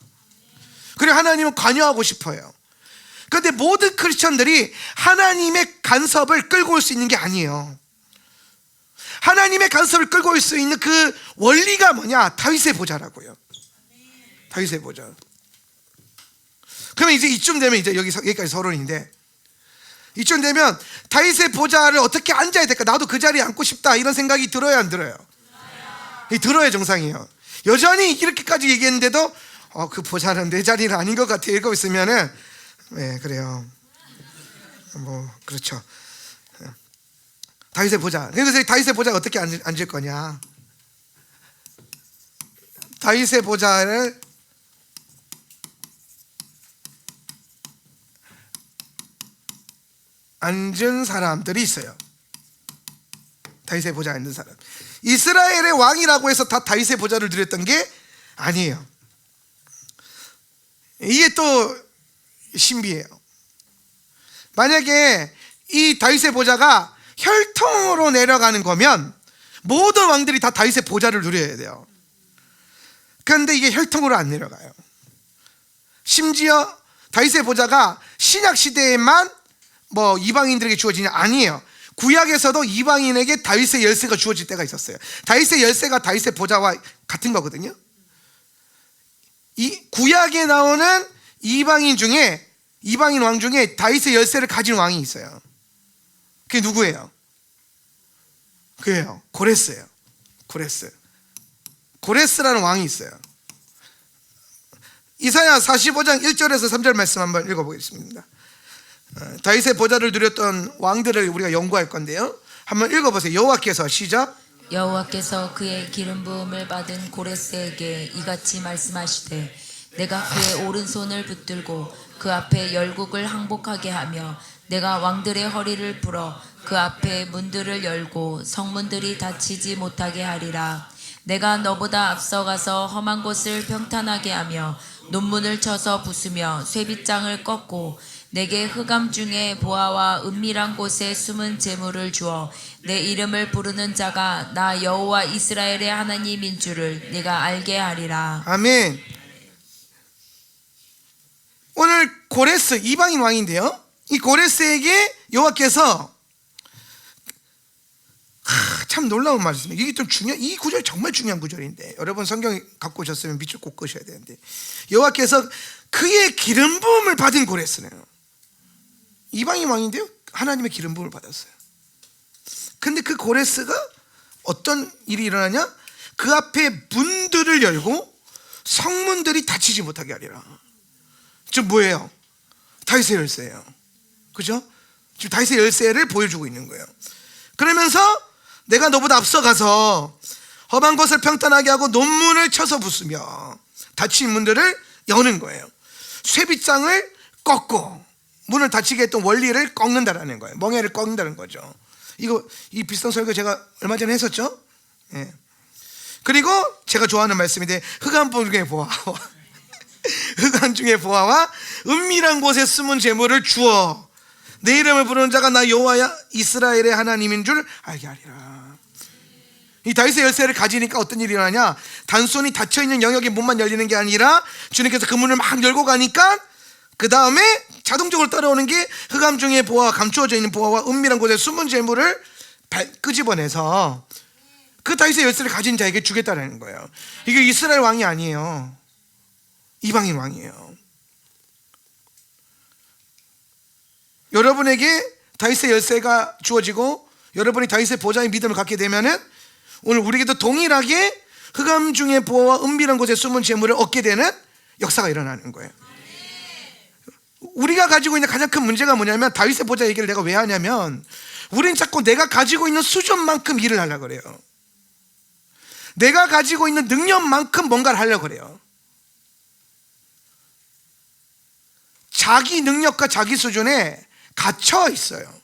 Speaker 1: 그리고 하나님은 관여하고 싶어요. 그런데 모든 크리스천들이 하나님의 간섭을 끌고 올 수 있는 게 아니에요. 하나님의 간섭을 끌고 올 수 있는 그 원리가 뭐냐? 다윗의 보좌라고요. 다윗의 보좌. 그러면 이제 이쯤 되면, 이제 여기까지 서론인데, 이쯤 되면 다윗의 보좌를 어떻게 앉아야 될까? 나도 그 자리에 앉고 싶다, 이런 생각이 들어요, 안 들어요? 들어야 정상이에요. 여전히 이렇게까지 얘기했는데도 그 보좌는 내 자리는 아닌 것 같아, 읽고 있으면은, 네, 그래요. 뭐 그렇죠. 다윗의 보좌. 그래서 다윗의 보좌가 어떻게 앉을 거냐? 다윗의 보좌를 앉은 사람들이 있어요. 다윗의 보좌에 앉은 사람. 이스라엘의 왕이라고 해서 다 다윗의 보좌를 누렸던 게 아니에요. 이게 또 신비해요. 만약에 이 다윗의 보좌가 혈통으로 내려가는 거면 모든 왕들이 다 다윗의 보좌를 누려야 돼요. 그런데 이게 혈통으로 안 내려가요. 심지어 다윗의 보좌가 신약 시대에만 뭐 이방인들에게 주어지냐? 아니에요. 구약에서도 이방인에게 다윗의 열쇠가 주어질 때가 있었어요. 다윗의 열쇠가 다윗의 보좌와 같은 거거든요. 이 구약에 나오는 이방인 왕 중에 다윗의 열쇠를 가진 왕이 있어요. 그게 누구예요? 그게요, 고레스예요. 고레스라는 왕이 있어요. 이사야 45장 1절에서 3절 말씀 한번 읽어보겠습니다. 다윗의 보좌를 누렸던 왕들을 우리가 연구할 건데요, 한번 읽어보세요. 여호와께서, 시작.
Speaker 2: 여호와께서 그의 기름 부음을 받은 고레스에게 이같이 말씀하시되, 내가 그의 오른손을 붙들고 그 앞에 열국을 항복하게 하며 내가 왕들의 허리를 풀어 그 앞에 문들을 열고 성문들이 닫히지 못하게 하리라. 내가 너보다 앞서가서 험한 곳을 평탄하게 하며 논문을 쳐서 부수며 쇠빗장을 꺾고 내게 흑암 중에 보아와 은밀한 곳에 숨은 재물을 주어 내 이름을 부르는 자가 나 여호와 이스라엘의 하나님인 줄을 내가 알게 하리라.
Speaker 1: 아멘. 오늘 고레스, 이방인 왕인데요, 이 고레스에게 여호와께서, 참 놀라운 말씀이에요. 이게 좀 이 구절이 정말 중요한 구절인데, 여러분 성경 갖고 오셨으면 밑줄 꼭 그으셔야 되는데, 여호와께서 그의 기름 부음을 받은 고레스네요. 이방인 왕인데요, 하나님의 기름 부음을 받았어요. 근데 그 고레스가 어떤 일이 일어나냐? 그 앞에 문들을 열고 성문들이 닫히지 못하게 하리라. 지금 뭐예요? 다윗의 열쇠예요. 그죠? 지금 다윗의 열쇠를 보여주고 있는 거예요. 그러면서 내가 너보다 앞서가서 험한 것을 평탄하게 하고 논문을 쳐서 부수며 닫힌 문들을 여는 거예요. 쇠빗장을 꺾고 문을 닫히게 했던 원리를 꺾는다라는 거예요. 멍에를 꺾는다는 거죠. 이 비슷한 설교 제가 얼마 전에 했었죠. 예. 그리고 제가 좋아하는 말씀인데 흑암 중에 보아 흑암 중에 보아와 은밀한 곳에 숨은 재물을 주어 내 이름을 부르는 자가 나 여호와야 이스라엘의 하나님인 줄 알게 하리라. 이 다윗의 열쇠를 가지니까 어떤 일이 일어나냐, 단순히 닫혀있는 영역의 문만 열리는 게 아니라 주님께서 그 문을 막 열고 가니까 그 다음에 자동적으로 따라오는 게 흑암 중에 보아, 감추어져 있는 보아와 은밀한 곳에 숨은 재물을 끄집어내서 그 다윗의 열쇠를 가진 자에게 주겠다는 거예요. 이게 이스라엘 왕이 아니에요. 이방인 왕이에요. 여러분에게 다윗의 열쇠가 주어지고 여러분이 다윗의 보좌의 믿음을 갖게 되면은 오늘 우리에게도 동일하게 흑암 중에 보아와 은밀한 곳에 숨은 재물을 얻게 되는 역사가 일어나는 거예요. 우리가 가지고 있는 가장 큰 문제가 뭐냐면, 다윗의 보좌 얘기를 내가 왜 하냐면, 우리는 자꾸 내가 가지고 있는 수준만큼 일을 하려고 그래요. 내가 가지고 있는 능력만큼 뭔가를 하려고 그래요. 자기 능력과 자기 수준에 갇혀 있어요.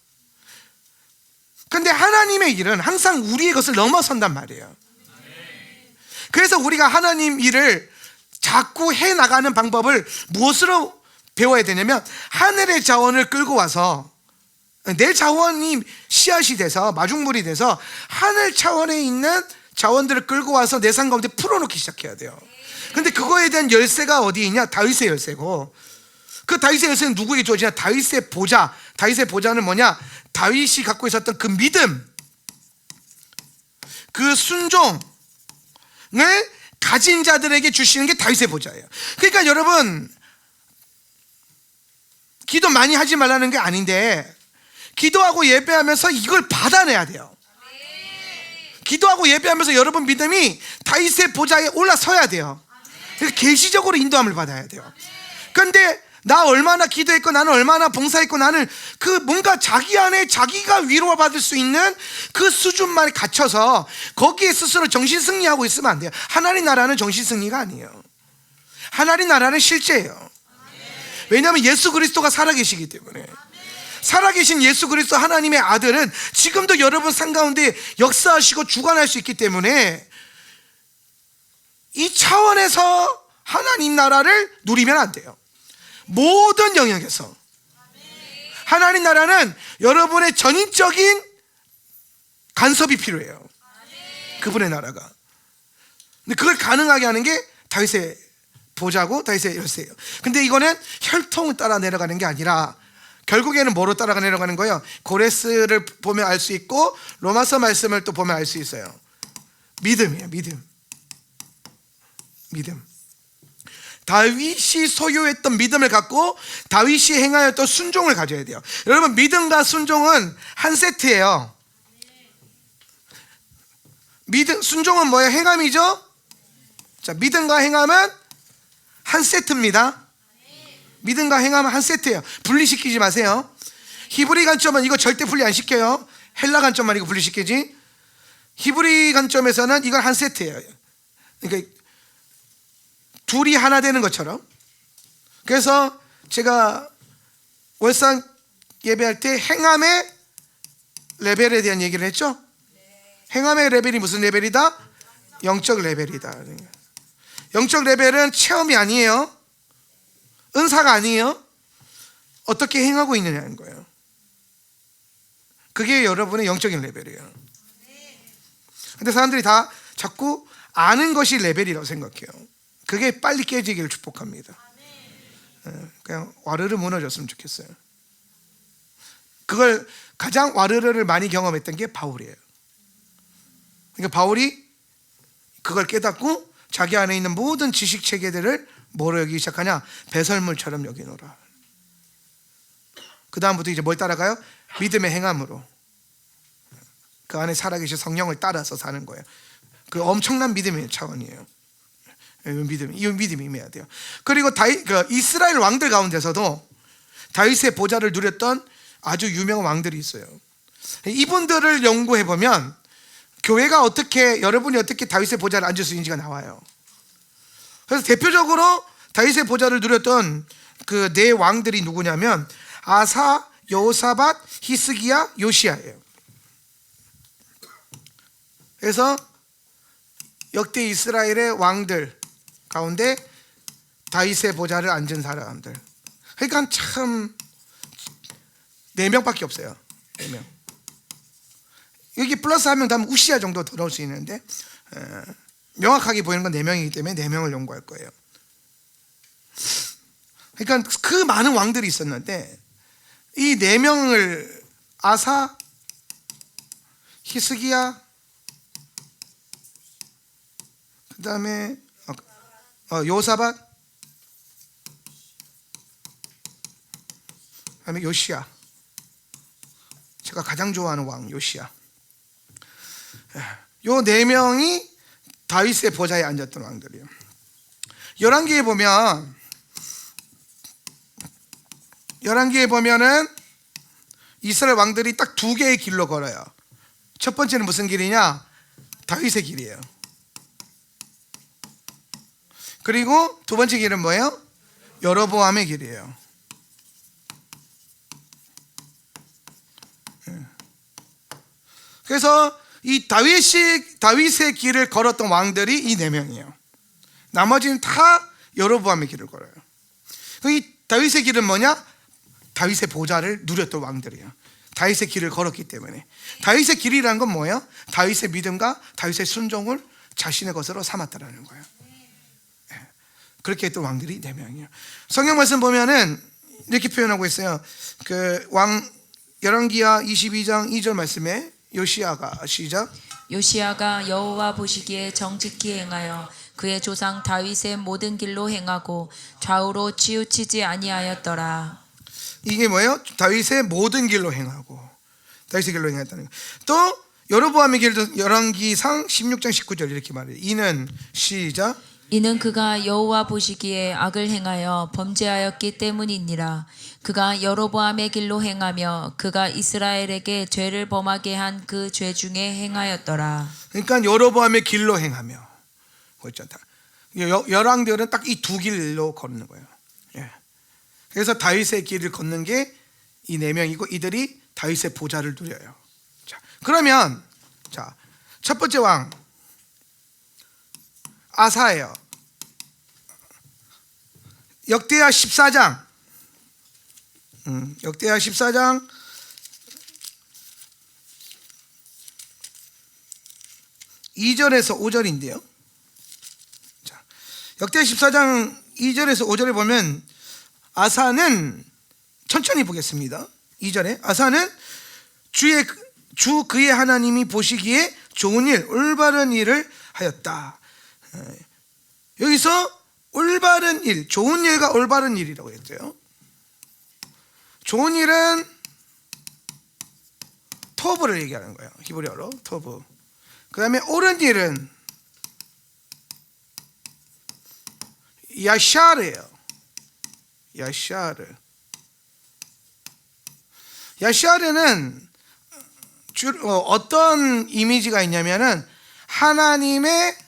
Speaker 1: 그런데 하나님의 일은 항상 우리의 것을 넘어선단 말이에요. 그래서 우리가 하나님 일을 자꾸 해나가는 방법을 무엇으로 배워야 되냐면, 하늘의 자원을 끌고 와서 내 자원이 씨앗이 돼서 마중물이 돼서 하늘 차원에 있는 자원들을 끌고 와서 내 삶 가운데 풀어놓기 시작해야 돼요. 근데 그거에 대한 열쇠가 어디 있냐? 다윗의 열쇠고, 그 다윗의 열쇠는 누구에게 주어지냐? 다윗의 보좌. 다윗의 보좌는 뭐냐? 다윗이 갖고 있었던 그 믿음, 그 순종을 가진 자들에게 주시는 게 다윗의 보좌예요. 그러니까 여러분, 기도 많이 하지 말라는 게 아닌데, 기도하고 예배하면서 이걸 받아내야 돼요. 기도하고 예배하면서 여러분 믿음이 다윗의 보좌에 올라서야 돼요. 그래서 계시적으로 인도함을 받아야 돼요. 그런데 나 얼마나 기도했고, 나는 얼마나 봉사했고, 나는 그 뭔가 자기 안에 자기가 위로받을 수 있는 그 수준만 갇혀서 거기에 스스로 정신승리하고 있으면 안 돼요. 하나님 나라는 정신승리가 아니에요. 하나님 나라는 실제예요. 왜냐하면 예수 그리스도가 살아계시기 때문에. 살아계신 예수 그리스도 하나님의 아들은 지금도 여러분 삶 가운데 역사하시고 주관할 수 있기 때문에, 이 차원에서 하나님 나라를 누리면 안 돼요. 모든 영역에서 하나님 나라는 여러분의 전인적인 간섭이 필요해요. 그분의 나라가. 근데 그걸 가능하게 하는 게 다윗의 보좌고 다윗의 열쇠예요. 근데 이거는 혈통을 따라 내려가는 게 아니라 결국에는 뭐로 따라가 내려가는 거예요? 고레스를 보면 알 수 있고 로마서 말씀을 또 보면 알 수 있어요. 믿음이에요. 믿음. 다윗이 소유했던 믿음을 갖고 다윗이 행하였던 순종을 가져야 돼요. 여러분, 믿음과 순종은 한 세트예요. 순종은 뭐예요? 행함이죠? 자, 믿음과 행함은 한 세트입니다. 믿음과 행함은 한 세트예요. 분리시키지 마세요. 히브리 관점은 이거 절대 분리 안 시켜요. 헬라 관점만 이거 분리시키지. 히브리 관점에서는 이건 한 세트예요. 그러니까 둘이 하나 되는 것처럼. 그래서 제가 월상 예배할 때 행함의 레벨에 대한 얘기를 했죠. 행함의 레벨이 무슨 레벨이다? 영적 레벨이다. 영적 레벨은 체험이 아니에요. 은사가 아니에요. 어떻게 행하고 있느냐는 거예요. 그게 여러분의 영적인 레벨이에요. 근데 사람들이 다 자꾸 아는 것이 레벨이라고 생각해요. 그게 빨리 깨지기를 축복합니다. 그냥 와르르 무너졌으면 좋겠어요. 그걸 가장 와르르를 많이 경험했던 게 바울이에요. 그러니까 바울이 그걸 깨닫고 자기 안에 있는 모든 지식 체계들을 뭐로 여기기 시작하냐? 배설물처럼 여기노라. 그 다음부터 이제 뭘 따라가요? 믿음의 행함으로 그 안에 살아계신 성령을 따라서 사는 거예요. 그 엄청난 믿음의 차원이에요. 이 믿음이 임해야 돼요. 그리고 이스라엘 왕들 가운데서도 다윗의 보좌를 누렸던 아주 유명한 왕들이 있어요. 이분들을 연구해 보면 교회가 어떻게, 여러분이 어떻게 다윗의 보좌를 앉을 수 있는지가 나와요. 그래서 대표적으로 다윗의 보좌를 누렸던 그 네 왕들이 누구냐면 아사, 여호사밧, 히스기야, 요시야예요. 그래서 역대 이스라엘의 왕들 가운데 다윗의 보좌를 앉은 사람들, 그러니까 참 4명밖에 없어요. 4명. 여기 플러스 하면 다음 우시야 정도 더 넣을 수 있는데 명확하게 보이는 건 4명이기 때문에 4명을 연구할 거예요. 그러니까 그 많은 왕들이 있었는데 이 4명을 아사, 히스기야, 그 다음에 요사밧, 그 다음에 요시야, 제가 가장 좋아하는 왕 요시야, 요 4명이 다윗의 보좌에 앉았던 왕들이에요. 열왕기에 보면은 이스라엘 왕들이 딱 2개의 길로 걸어요. 첫 번째는 무슨 길이냐? 다윗의 길이에요. 그리고 두 번째 길은 뭐예요? 여로보암의 길이에요. 그래서 이 다윗의 길을 걸었던 왕들이 이 4명이에요. 나머지는 다 여로보암의 길을 걸어요. 이 다윗의 길은 뭐냐? 다윗의 보좌를 누렸던 왕들이에요. 다윗의 길을 걸었기 때문에. 다윗의 길이라는 건 뭐예요? 다윗의 믿음과 다윗의 순종을 자신의 것으로 삼았다라는 거예요. 그렇게 했던 왕들이 4명이에요. 성경 말씀 보면은 이렇게 표현하고 있어요. 그 열왕기야 22장 2절 말씀에 요시야가 시작.
Speaker 2: 요시야가 여호와 보시기에 정직히 행하여 그의 조상 다윗의 모든 길로 행하고 좌우로 치우치지 아니하였더라.
Speaker 1: 이게 뭐예요? 다윗의 모든 길로 행하고, 다윗의 길로 행했다는 거예요. 또 여로보암의 길도 열왕기상 16장 19절 이렇게 말해요. 이는 시작.
Speaker 2: 이는 그가 여호와 보시기에 악을 행하여 범죄하였기 때문이니라. 그가 여로보암의 길로 행하며 그가 이스라엘에게 죄를 범하게 한 그 죄 중에 행하였더라.
Speaker 1: 그러니까 여로보암의 길로 행하며, 그렇죠. 열왕들은 딱 이 2 길로 걷는 거예요. 예. 그래서 다윗의 길을 걷는 게 이 4명이고 이들이 다윗의 보좌를 누려요. 자, 그러면 첫 번째 왕 아사예요. 역대하 14장 역대하 14장 2절에서 5절인데요. 자, 역대하 14장 2절에서 5절에 보면 아사는, 천천히 보겠습니다. 2절에 아사는 주 그의 하나님이 보시기에 좋은 일, 올바른 일을 하였다. 여기서 올바른 일, 좋은 일과 올바른 일이라고 했어요. 좋은 일은 토브를 얘기하는 거예요. 히브리어로 토브. 그 다음에 옳은 일은 야샤르예요. 야샤르는 어떤 이미지가 있냐면은 하나님의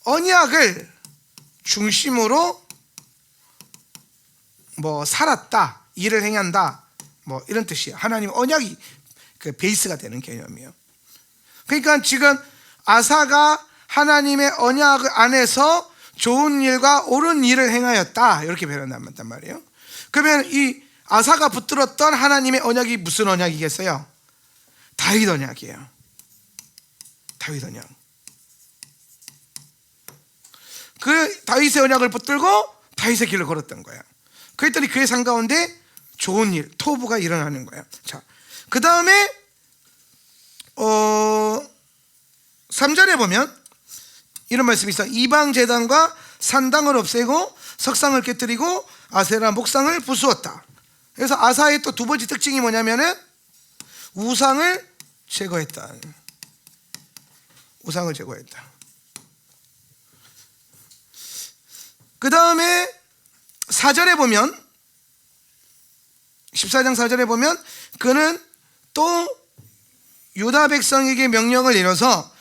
Speaker 1: 언약을 중심으로 살았다, 일을 행한다, 이런 뜻이에요. 하나님 언약이 그 베이스가 되는 개념이에요. 그러니까 지금 아사가 하나님의 언약 안에서 좋은 일과 옳은 일을 행하였다, 이렇게 표현한단 말이에요. 그러면 이 아사가 붙들었던 하나님의 언약이 무슨 언약이겠어요? 다윗 언약이에요. 다윗 언약. 그 다윗의 언약을 붙들고 다윗의 길을 걸었던 거예요. 그랬더니 그의 삶 가운데 좋은 일, 토부가 일어나는 거예요. 자, 그 다음에 3절에 보면 이런 말씀이 있어요. 이방 제단과 산당을 없애고 석상을 깨뜨리고 아세라 목상을 부수었다. 그래서 아사의 또 2번째 특징이 뭐냐면은 우상을 제거했다. 우상을 제거했다. 그 다음에 4절에 보면 14장 4절에 보면 그는 또 유다 백성에게 명령을 내려서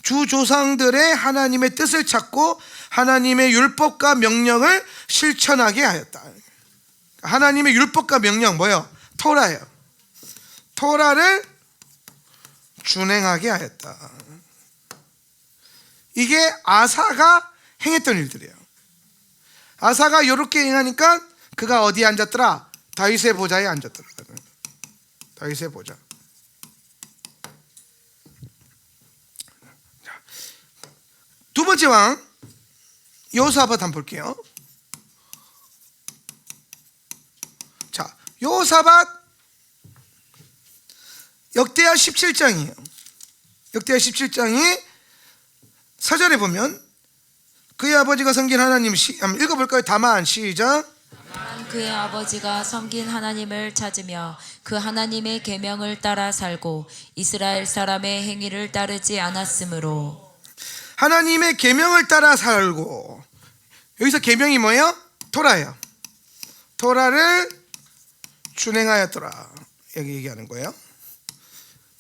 Speaker 1: 주 조상들의 하나님의 뜻을 찾고 하나님의 율법과 명령을 실천하게 하였다. 하나님의 율법과 명령 뭐예요? 토라예요. 토라를 준행하게 하였다. 이게 아사가 행했던 일들이에요. 아사가 이렇게 행하니까 그가 어디에 앉았더라? 다윗의 보좌에 앉았더라. 다윗의 보좌. 두 번째 왕 여호사밧 한번 볼게요. 자, 여호사밧 역대하 17장이에요. 역대하 17장이 4절에 보면 그의 아버지가 섬긴 하나님 한번 읽어볼까요? 다만 시작.
Speaker 2: 그의 아버지가 섬긴 하나님을 찾으며 그 하나님의 계명을 따라 살고 이스라엘 사람의 행위를 따르지 않았으므로.
Speaker 1: 하나님의 계명을 따라 살고, 여기서 계명이 뭐예요? 토라예요. 토라를 준행하였더라. 여기 얘기하는 거예요.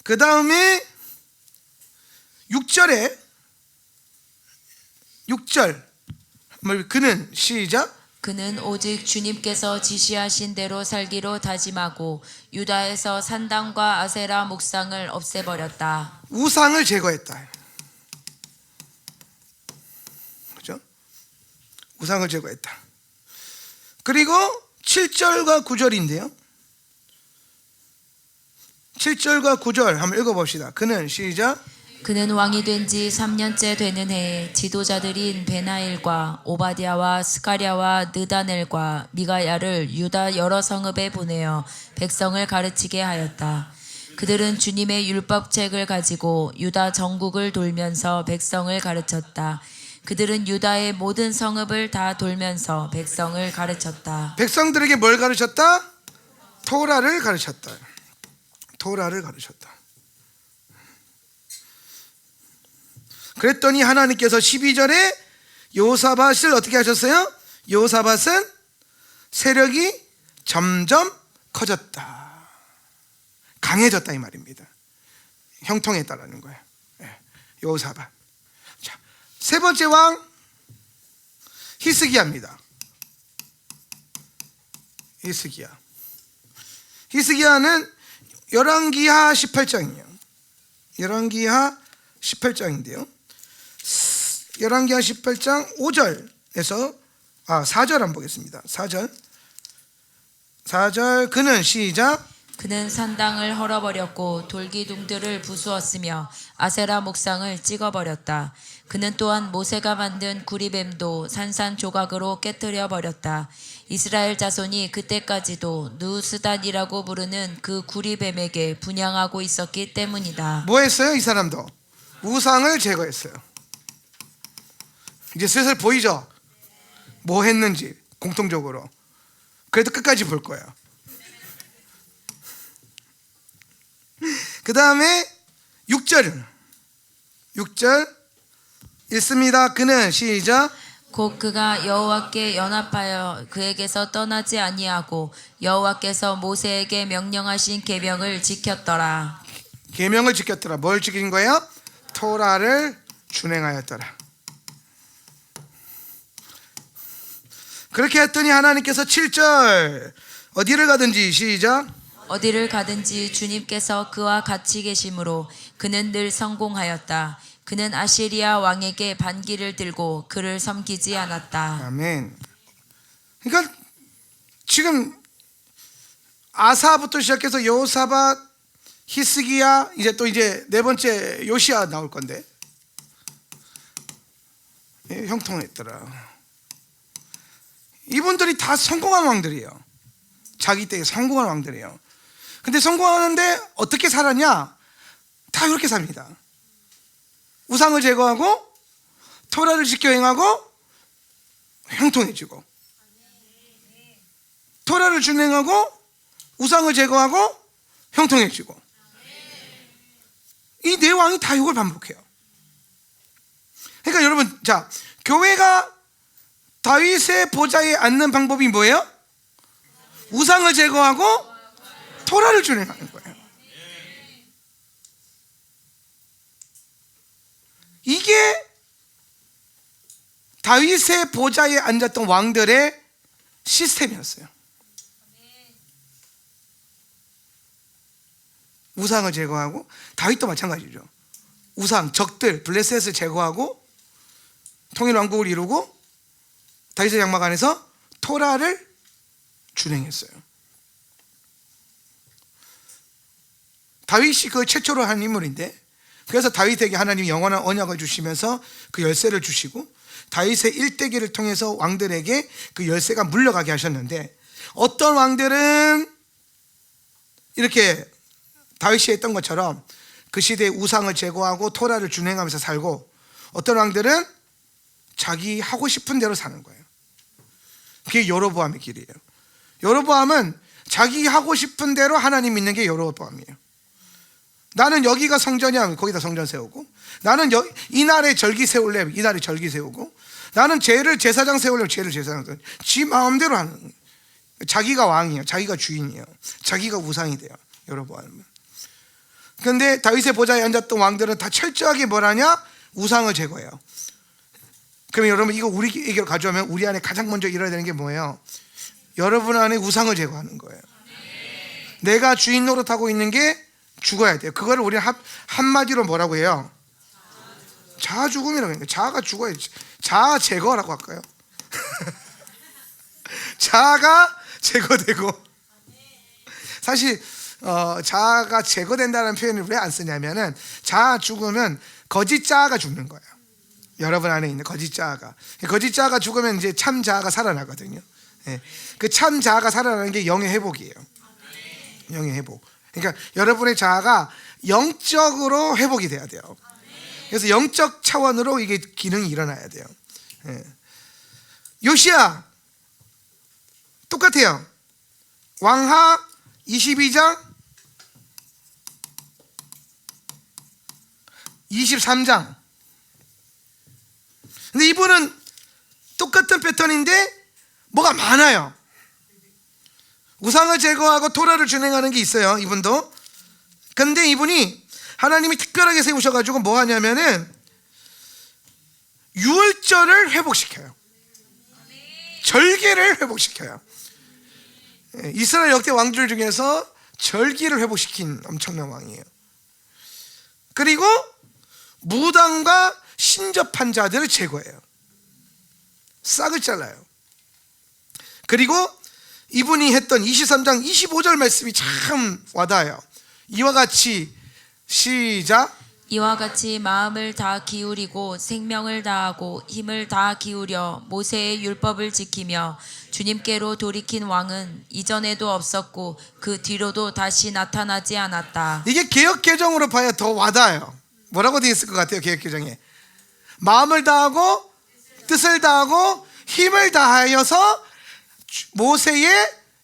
Speaker 1: 그 다음에 6절 그는 시작.
Speaker 2: 그는 오직 주님께서 지시하신 대로 살기로 다짐하고 유다에서 산당과 아세라 목상을 없애버렸다.
Speaker 1: 우상을 제거했다. 그죠? 우상을 제거했다. 그리고 7절과 9절인데요. 7절과 9절 한번 읽어봅시다. 그는 시작.
Speaker 2: 그는 왕이 된 지 3년째 되는 해에 지도자들인 베나일과 오바댜와 스가랴와 느다넬과 미가야를 유다 여러 성읍에 보내어 백성을 가르치게 하였다. 그들은 주님의 율법책을 가지고 유다 전국을 돌면서 백성을 가르쳤다. 그들은 유다의 모든 성읍을 다 돌면서 백성을 가르쳤다.
Speaker 1: 백성들에게 뭘 가르쳤다? 토라를 가르쳤다. 토라를 가르쳤다. 그랬더니 하나님께서 12절에 여호사밧을 어떻게 하셨어요? 여호사밧은 세력이 점점 커졌다. 강해졌다 이 말입니다. 형통했다라는 거예요. 여호사밧. 자, 세 번째 왕 히스기야입니다. 히스기야는 열왕기하 18장이에요. 열왕기하 18장인데요. 열왕기하 18장 5절에서 4절 한번 보겠습니다. 4절 그는 시작.
Speaker 2: 그는 산당을 헐어버렸고 돌기둥들을 부수었으며 아세라 목상을 찍어버렸다. 그는 또한 모세가 만든 구리뱀도 산산조각으로 깨뜨려 버렸다. 이스라엘 자손이 그때까지도 느우스단이라고 부르는 그 구리뱀에게 분향하고 있었기 때문이다.
Speaker 1: 뭐 했어요? 이 사람도 우상을 제거했어요. 이제 슬슬 보이죠? 뭐 했는지 공통적으로. 그래도 끝까지 볼 거예요. 그 다음에 6절 읽습니다. 그는 시작.
Speaker 2: 곧 그가 여호와께 연합하여 그에게서 떠나지 아니하고 여호와께서 모세에게 명령하신 계명을 지켰더라.
Speaker 1: 계명을 지켰더라. 뭘 지킨 거예요? 토라를 준행하였더라. 그렇게 했더니 하나님께서 7절 어디를 가든지 시작.
Speaker 2: 어디를 가든지 주님께서 그와 같이 계심으로 그는 늘 성공하였다. 그는 아시리아 왕에게 반기를 들고 그를 섬기지 않았다.
Speaker 1: 아멘. 그러니까 지금 아사부터 시작해서 여호사밧, 히스기야, 이제 네 번째 요시야 나올 건데 형통했더라. 이분들이 다 성공한 왕들이에요. 자기 때에 성공한 왕들이에요. 근데 성공하는데 어떻게 살았냐? 다 이렇게 삽니다. 우상을 제거하고 토라를 지켜 행하고 형통해지고, 토라를 준행하고 우상을 제거하고 형통해지고, 이 네 왕이 다 이걸 반복해요. 그러니까 여러분, 자, 교회가 다윗의 보좌에 앉는 방법이 뭐예요? 우상을 제거하고 토라를 준행하는 거예요. 다윗의 보좌에 앉았던 왕들의 시스템이었어요. 우상을 제거하고, 다윗도 마찬가지죠. 우상, 적들, 블레셋을 제거하고 통일왕국을 이루고 다윗의 장막 안에서 토라를 준행했어요. 다윗이 그 최초로 한 인물인데, 그래서 다윗에게 하나님이 영원한 언약을 주시면서 그 열쇠를 주시고 다윗의 일대기를 통해서 왕들에게 그 열쇠가 물려가게 하셨는데, 어떤 왕들은 이렇게 다윗이 했던 것처럼 그 시대의 우상을 제거하고 토라를 준행하면서 살고, 어떤 왕들은 자기 하고 싶은 대로 사는 거예요. 그게 여로보암의 길이에요. 여로보암은 자기 하고 싶은 대로 하나님 믿는 게 여로보암이에요. 나는 여기가 성전이야, 거기다 성전 세우고, 나는 이날에 절기 세울래, 이날에 절기 세우고, 나는 쟤를 제사장 세울래, 쟤를 제사장 세우고, 지 마음대로 하는 거예요. 자기가 왕이에요. 자기가 주인이에요. 자기가 우상이 돼요, 여로보암은. 그런데 다윗의 보좌에 앉았던 왕들은 다 철저하게 뭘 하냐? 우상을 제거해요. 그러면 여러분, 이거 우리에게로 가져오면 우리 안에 가장 먼저 일어나야 되는 게 뭐예요? 여러분 안에 우상을 제거하는 거예요. 내가 주인 노릇하고 있는 게 죽어야 돼요. 그거를 우리 한마디로 뭐라고 해요? 자아 죽음이라고 해요. 자아가 죽어야 돼. 자아 제거라고 할까요? 자아가 제거되고, 사실 자아가 제거된다는 표현을 왜 안 쓰냐면은, 자아 죽으면 거짓 자아가 죽는 거예요. 여러분 안에 있는 거짓 자아가 죽으면 이제 참 자아가 살아나거든요. 예. 그 참 자아가 살아나는 게 영의 회복이에요. 영의 회복. 그러니까 여러분의 자아가 영적으로 회복이 돼야 돼요. 그래서 영적 차원으로 이게 기능이 일어나야 돼요. 예. 요시야 똑같아요. 왕하 22장 23장. 근데 이분은 똑같은 패턴인데 뭐가 많아요. 우상을 제거하고 토라를 준행하는 게 있어요, 이분도. 근데 이분이 하나님이 특별하게 세우셔가지고 뭐 하냐면은 유월절을 회복시켜요. 절기를 회복시켜요. 이스라엘 역대 왕들 중에서 절기를 회복시킨 엄청난 왕이에요. 그리고 무당과 신접한 자들을 제거해요. 싹을 잘라요. 그리고 이분이 했던 23장 25절 말씀이 참 와닿아요. 이와 같이, 시작.
Speaker 2: 이와 같이 마음을 다 기울이고 생명을 다하고 힘을 다 기울여 모세의 율법을 지키며 주님께로 돌이킨 왕은 이전에도 없었고 그 뒤로도 다시 나타나지 않았다.
Speaker 1: 이게 개역개정으로 봐야 더 와닿아요. 뭐라고 되어 있을 것 같아요, 개역개정에? 마음을 다하고 뜻을 다하고 힘을 다하여서 모세의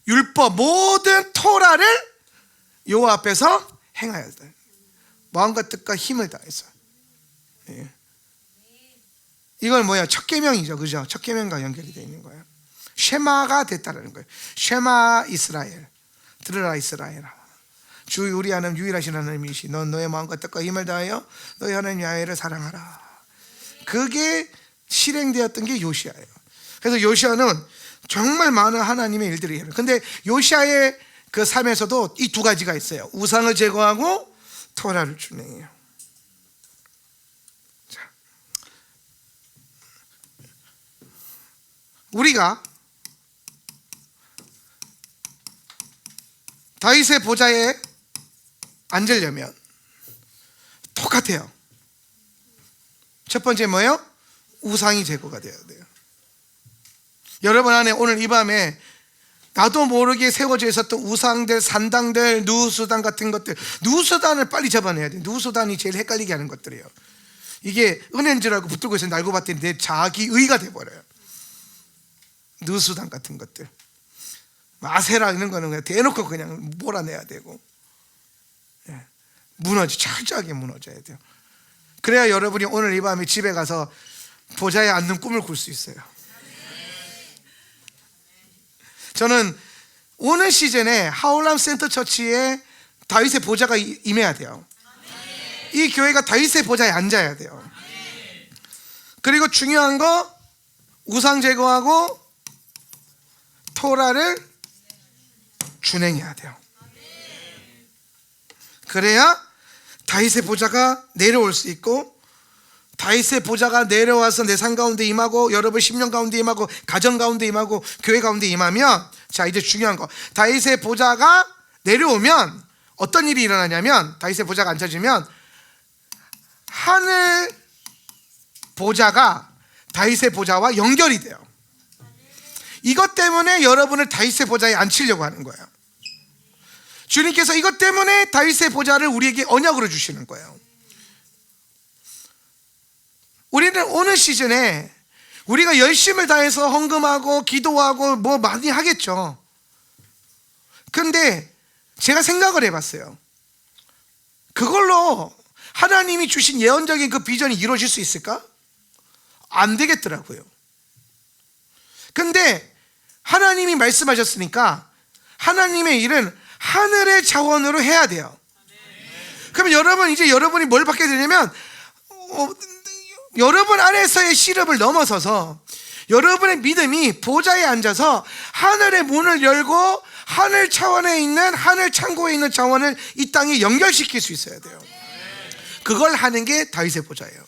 Speaker 1: 율법, 모든 토라를 여호와 앞에서 행하여야 돼. 마음과 뜻과 힘을 다해서. 예. 이걸 뭐야? 첫 계명이죠, 그죠? 첫 계명과 연결이 되어 있는 거예요. 쉐마가 됐다는 거예요. 쉐마 이스라엘, 들으라 이스라엘아, 주 우리 하나님 유일하신 하나님이시. 넌 너의 마음과 뜻과 힘을 다하여 너의 하나님 야훼를 사랑하라. 그게 실행되었던 게 요시아예요. 그래서 요시아는 정말 많은 하나님의 일들이 해요. 근데 요시아의 그 삶에서도 이 두 가지가 있어요. 우상을 제거하고 토라를 준행해요. 자, 우리가 다윗의 보좌에 앉으려면 똑같아요. 첫 번째 뭐예요? 우상이 제거가 되어야 돼요. 여러분 안에 오늘 이 밤에 나도 모르게 세워져 있었던 우상들, 산당들, 누수단 같은 것들, 누수단을 빨리 잡아내야 돼요. 누수단이 제일 헷갈리게 하는 것들이에요. 이게 은혜인 줄 알고 붙들고 있어서 날고 봤더니 내 자기의가 돼버려요. 누수단 같은 것들, 아세라 이런 거는 그냥 대놓고 그냥 몰아내야 되고, 철저하게 무너져야 돼요. 그래야 여러분이 오늘 이 밤에 집에 가서 보좌에 앉는 꿈을 꿀 수 있어요. 저는 오늘 시즌에 하울람 센터 처치에 다윗의 보좌가 임해야 돼요. 이 교회가 다윗의 보좌에 앉아야 돼요. 그리고 중요한 거, 우상 제거하고 토라를 준행해야 돼요. 그래야 다윗의 보좌가 내려올 수 있고, 다윗의 보좌가 내려와서 내 삶 가운데 임하고, 여러분 심령 가운데 임하고, 가정 가운데 임하고, 교회 가운데 임하면, 자 이제 중요한 거, 다윗의 보좌가 내려오면 어떤 일이 일어나냐면, 다윗의 보좌가 앉혀지면 하늘 보좌가 다윗의 보좌와 연결이 돼요. 이것 때문에 여러분을 다윗의 보좌에 앉히려고 하는 거예요. 주님께서 이것 때문에 다윗의 보좌를 우리에게 언약으로 주시는 거예요. 우리는 오늘 시즌에 우리가 열심을 다해서 헌금하고 기도하고 뭐 많이 하겠죠. 근데 제가 생각을 해봤어요. 그걸로 하나님이 주신 예언적인 그 비전이 이루어질 수 있을까? 안 되겠더라고요. 근데 하나님이 말씀하셨으니까 하나님의 일은 하늘의 자원으로 해야 돼요. 그러면 여러분, 이제 여러분이 뭘 받게 되냐면, 여러분 안에서의 시름을 넘어서서 여러분의 믿음이 보좌에 앉아서 하늘의 문을 열고 하늘 차원에 있는, 하늘 창고에 있는 자원을 이 땅에 연결시킬 수 있어야 돼요. 그걸 하는 게 다윗의 보좌예요.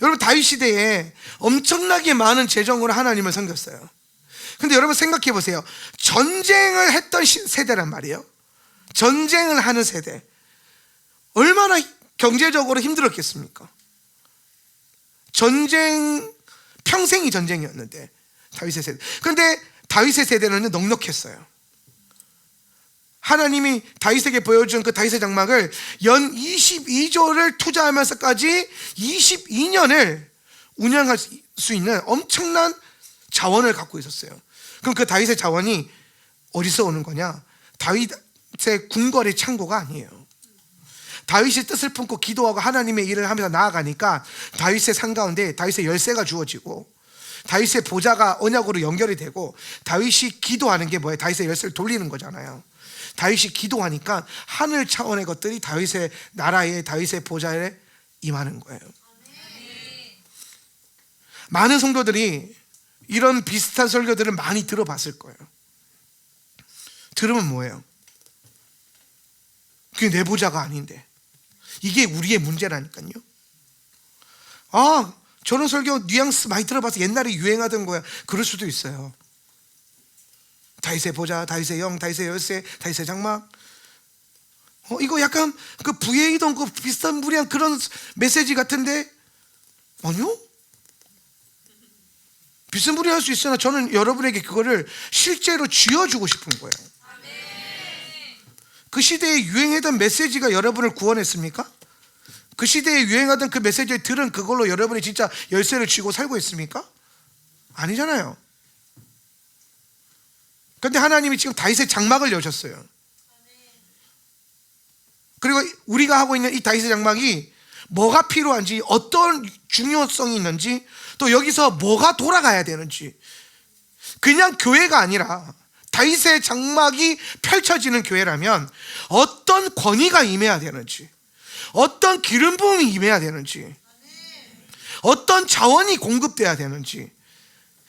Speaker 1: 여러분, 다윗 시대에 엄청나게 많은 재정으로 하나님을 섬겼어요. 근데 여러분 생각해 보세요. 전쟁을 했던 세대란 말이에요. 전쟁을 하는 세대, 얼마나 경제적으로 힘들었겠습니까? 전쟁, 평생이 전쟁이었는데, 다윗의 세대. 그런데 다윗의 세대는 넉넉했어요. 하나님이 다윗에게 보여준 그 다윗의 장막을 연 22조를 투자하면서까지 22년을 운영할 수 있는 엄청난 자원을 갖고 있었어요. 그럼 그 다윗의 자원이 어디서 오는 거냐? 다윗의 궁궐의 창고가 아니에요. 다윗이 뜻을 품고 기도하고 하나님의 일을 하면서 나아가니까 다윗의 산 가운데 다윗의 열쇠가 주어지고, 다윗의 보좌가 언약으로 연결이 되고, 다윗이 기도하는 게 뭐예요? 다윗의 열쇠를 돌리는 거잖아요. 다윗이 기도하니까 하늘 차원의 것들이 다윗의 나라에, 다윗의 보좌에 임하는 거예요. 많은 성도들이 이런 비슷한 설교들을 많이 들어봤을 거예요. 들으면 뭐예요? 그게 내 보좌가 아닌데. 이게 우리의 문제라니까요. 아, 저런 설교 뉘앙스 많이 들어봐서 옛날에 유행하던 거야. 그럴 수도 있어요. 다윗의 보좌, 다윗의 영, 다윗의 열쇠, 다윗의 장막. 이거 약간 그 부예이던 그 비슷한 무리한 그런 메시지 같은데, 아니요? 비스무리할 수 있으나 저는 여러분에게 그거를 실제로 쥐어주고 싶은 거예요. 그 시대에 유행하던 메시지가 여러분을 구원했습니까? 그 시대에 유행하던 그 메시지를 들은 그걸로 여러분이 진짜 열쇠를 쥐고 살고 있습니까? 아니잖아요. 그런데 하나님이 지금 다윗의 장막을 여셨어요. 그리고 우리가 하고 있는 이 다윗의 장막이 뭐가 필요한지, 어떤 중요성이 있는지, 또 여기서 뭐가 돌아가야 되는지, 그냥 교회가 아니라 다윗의 장막이 펼쳐지는 교회라면 어떤 권위가 임해야 되는지, 어떤 기름 부음이 임해야 되는지, 어떤 자원이 공급돼야 되는지,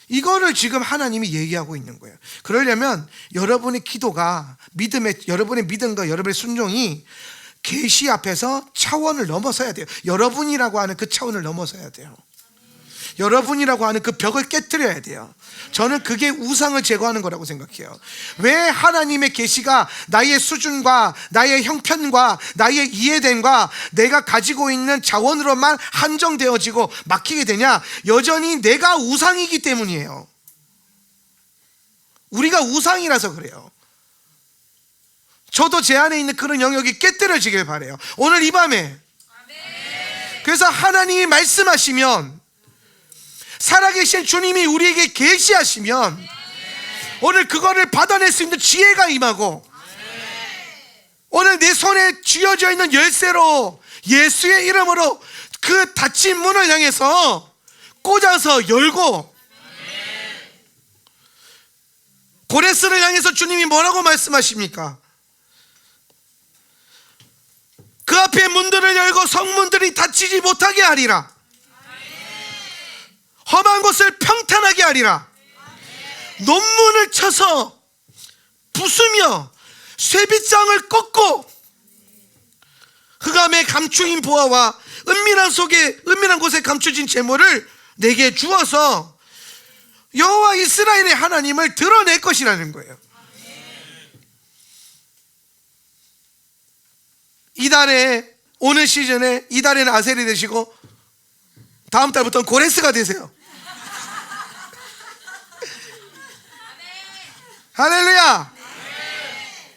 Speaker 1: 이거를 지금 하나님이 얘기하고 있는 거예요. 그러려면 여러분의 기도가, 여러분의 믿음과 여러분의 순종이 계시 앞에서 차원을 넘어서야 돼요. 여러분이라고 하는 그 차원을 넘어서야 돼요. 여러분이라고 하는 그 벽을 깨뜨려야 돼요. 저는 그게 우상을 제거하는 거라고 생각해요. 왜 하나님의 계시가 나의 수준과 나의 형편과 나의 이해됨과 내가 가지고 있는 자원으로만 한정되어지고 막히게 되냐? 여전히 내가 우상이기 때문이에요. 우리가 우상이라서 그래요. 저도 제 안에 있는 그런 영역이 깨뜨려지길 바라요. 오늘 이 밤에. 그래서 하나님이 말씀하시면, 살아계신 주님이 우리에게 계시하시면 오늘 그거를 받아낼 수 있는 지혜가 임하고, 오늘 내 손에 쥐어져 있는 열쇠로 예수의 이름으로 그 닫힌 문을 향해서 꽂아서 열고, 고레스를 향해서 주님이 뭐라고 말씀하십니까? 그 앞에 문들을 열고 성문들이 닫히지 못하게 하리라. 험한 곳을 평탄하게 하리라. 논문을 쳐서 부수며 쇠빗장을 꺾고 흑암에 감추인 보화와 은밀한 곳에 감춰진 재물을 내게 주어서 여호와 이스라엘의 하나님을 드러낼 것이라는 거예요. 이달에, 오늘 시즌에 이달에는 아셀이 되시고 다음 달부터는 고레스가 되세요. 할렐루야.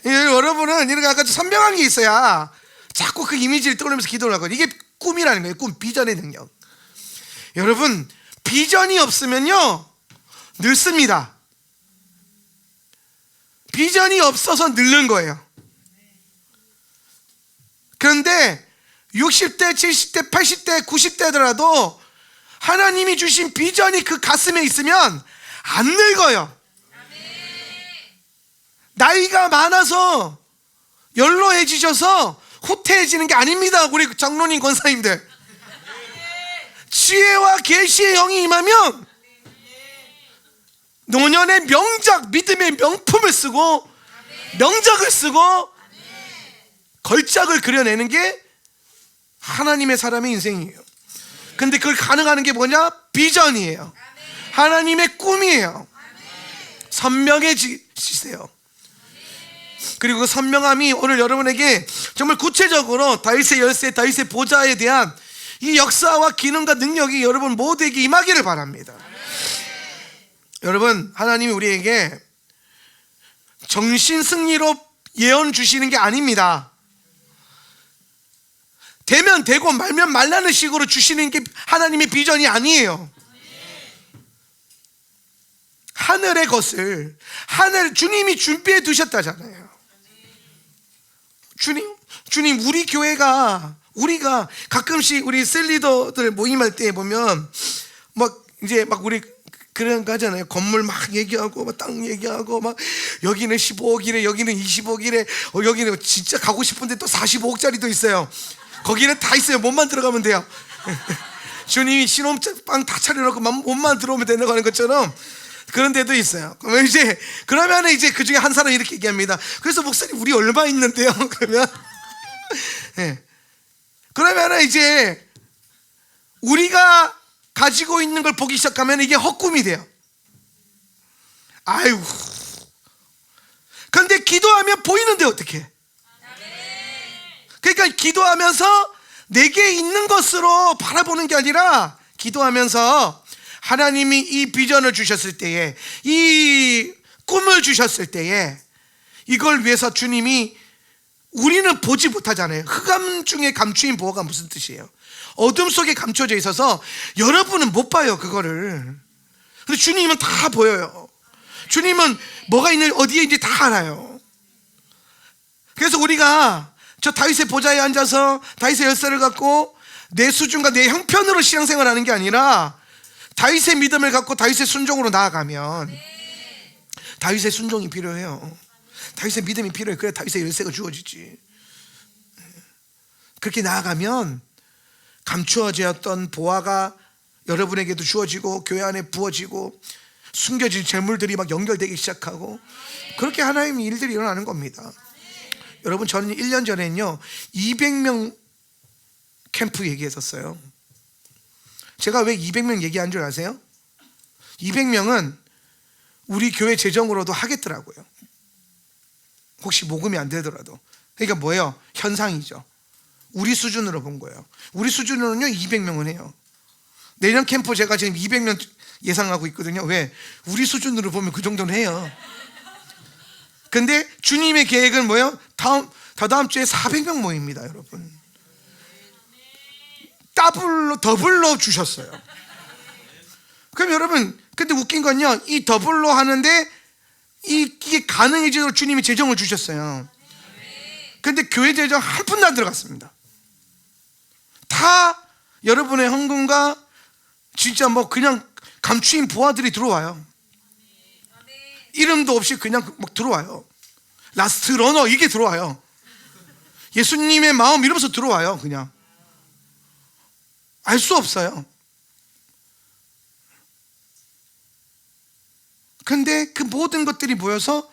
Speaker 1: 여러분은 이렇게 아까 선명한 게 있어야 자꾸 그 이미지를 떠올리면서 기도를 하거든요. 이게 꿈이라는 거예요. 꿈, 비전의 능력. 여러분, 비전이 없으면요 늙습니다. 비전이 없어서 늙는 거예요. 그런데 60대, 70대, 80대, 90대더라도 하나님이 주신 비전이 그 가슴에 있으면 안 늙어요. 나이가 많아서 연로해지셔서 후퇴해지는 게 아닙니다. 우리 장로님 권사님들, 지혜와 계시의 영이 임하면 노년의 명작, 믿음의 명품을 쓰고 명작을 쓰고 걸작을 그려내는 게 하나님의 사람의 인생이에요. 근데 그걸 가능하는 게 뭐냐? 비전이에요. 하나님의 꿈이에요. 선명해지세요. 그리고 그 선명함이 오늘 여러분에게 정말 구체적으로 다윗의 열쇠, 다윗의 보좌에 대한 이 역사와 기능과 능력이 여러분 모두에게 임하기를 바랍니다. 여러분, 하나님이 우리에게 정신 승리로 예언 주시는 게 아닙니다. 되면 되고 말면 말라는 식으로 주시는 게 하나님의 비전이 아니에요. 하늘의 것을 주님이 준비해 두셨다잖아요. 주님, 우리 교회가, 우리가 가끔씩 우리 셀리더들 모임할 때 보면 막 우리 그런 거 하잖아요. 건물 막 얘기하고 막 땅 얘기하고 막 여기는 15억이래, 여기는 20억이래, 여기는 진짜 가고 싶은데 또 45억짜리도 있어요. 거기는 다 있어요. 몸만 들어가면 돼요. 주님이 신혼방 다 차려놓고 몸만 들어오면 된다고 하는 것처럼 그런 데도 있어요. 그러면 이제 그 중에 한 사람이 이렇게 얘기합니다. 그래서 목사님, 우리 얼마 있는데요? 그러면 네. 그러면 이제 우리가 가지고 있는 걸 보기 시작하면 이게 헛꿈이 돼요. 아유. 그런데 기도하면 보이는데 어떡해? 그러니까 기도하면서 내게 있는 것으로 바라보는 게 아니라 기도하면서 하나님이 이 비전을 주셨을 때에, 이 꿈을 주셨을 때에 이걸 위해서 주님이, 우리는 보지 못하잖아요. 흑암 중에 감추인 보호가 무슨 뜻이에요? 어둠 속에 감춰져 있어서 여러분은 못 봐요, 그거를. 근데 주님은 다 보여요. 주님은 뭐가 있는, 어디에 있는지 다 알아요. 그래서 우리가 저 다윗의 보좌에 앉아서 다윗의 열쇠를 갖고 내 수준과 내 형편으로 신앙생활을 하는 게 아니라 다윗의 믿음을 갖고 다윗의 순종으로 나아가면, 다윗의 순종이 필요해요. 다윗의 믿음이 필요해. 그래야 다윗의 열쇠가 주어지지. 그렇게 나아가면 감추어졌던 보화가 여러분에게도 주어지고 교회 안에 부어지고 숨겨진 재물들이 막 연결되기 시작하고, 그렇게 하나님의 일들이 일어나는 겁니다. 여러분, 저는 1년 전에는요 200명 캠프 얘기했었어요. 제가 왜 200명 얘기한 줄 아세요? 200명은 우리 교회 재정으로도 하겠더라고요. 혹시 모금이 안 되더라도. 그러니까 뭐예요? 현상이죠. 우리 수준으로 본 거예요. 우리 수준으로는요 200명은 해요. 내년 캠프 제가 지금 200명 예상하고 있거든요. 왜? 우리 수준으로 보면 그 정도는 해요. 근데 주님의 계획은 뭐예요? 다다음 주에 400명 모입니다, 여러분. 더블로 주셨어요. 그럼 여러분, 근데 웃긴 건요, 이 더블로 하는데 이게 가능해지도록 주님이 재정을 주셨어요. 근데 교회 재정 한 푼도 안 들어갔습니다. 다 여러분의 헌금과 진짜 그냥 감추인 부하들이 들어와요. 이름도 없이 그냥 막 들어와요. 라스트 러너 이게 들어와요. 예수님의 마음 이러면서 들어와요. 그냥 알 수 없어요. 근데 그 모든 것들이 모여서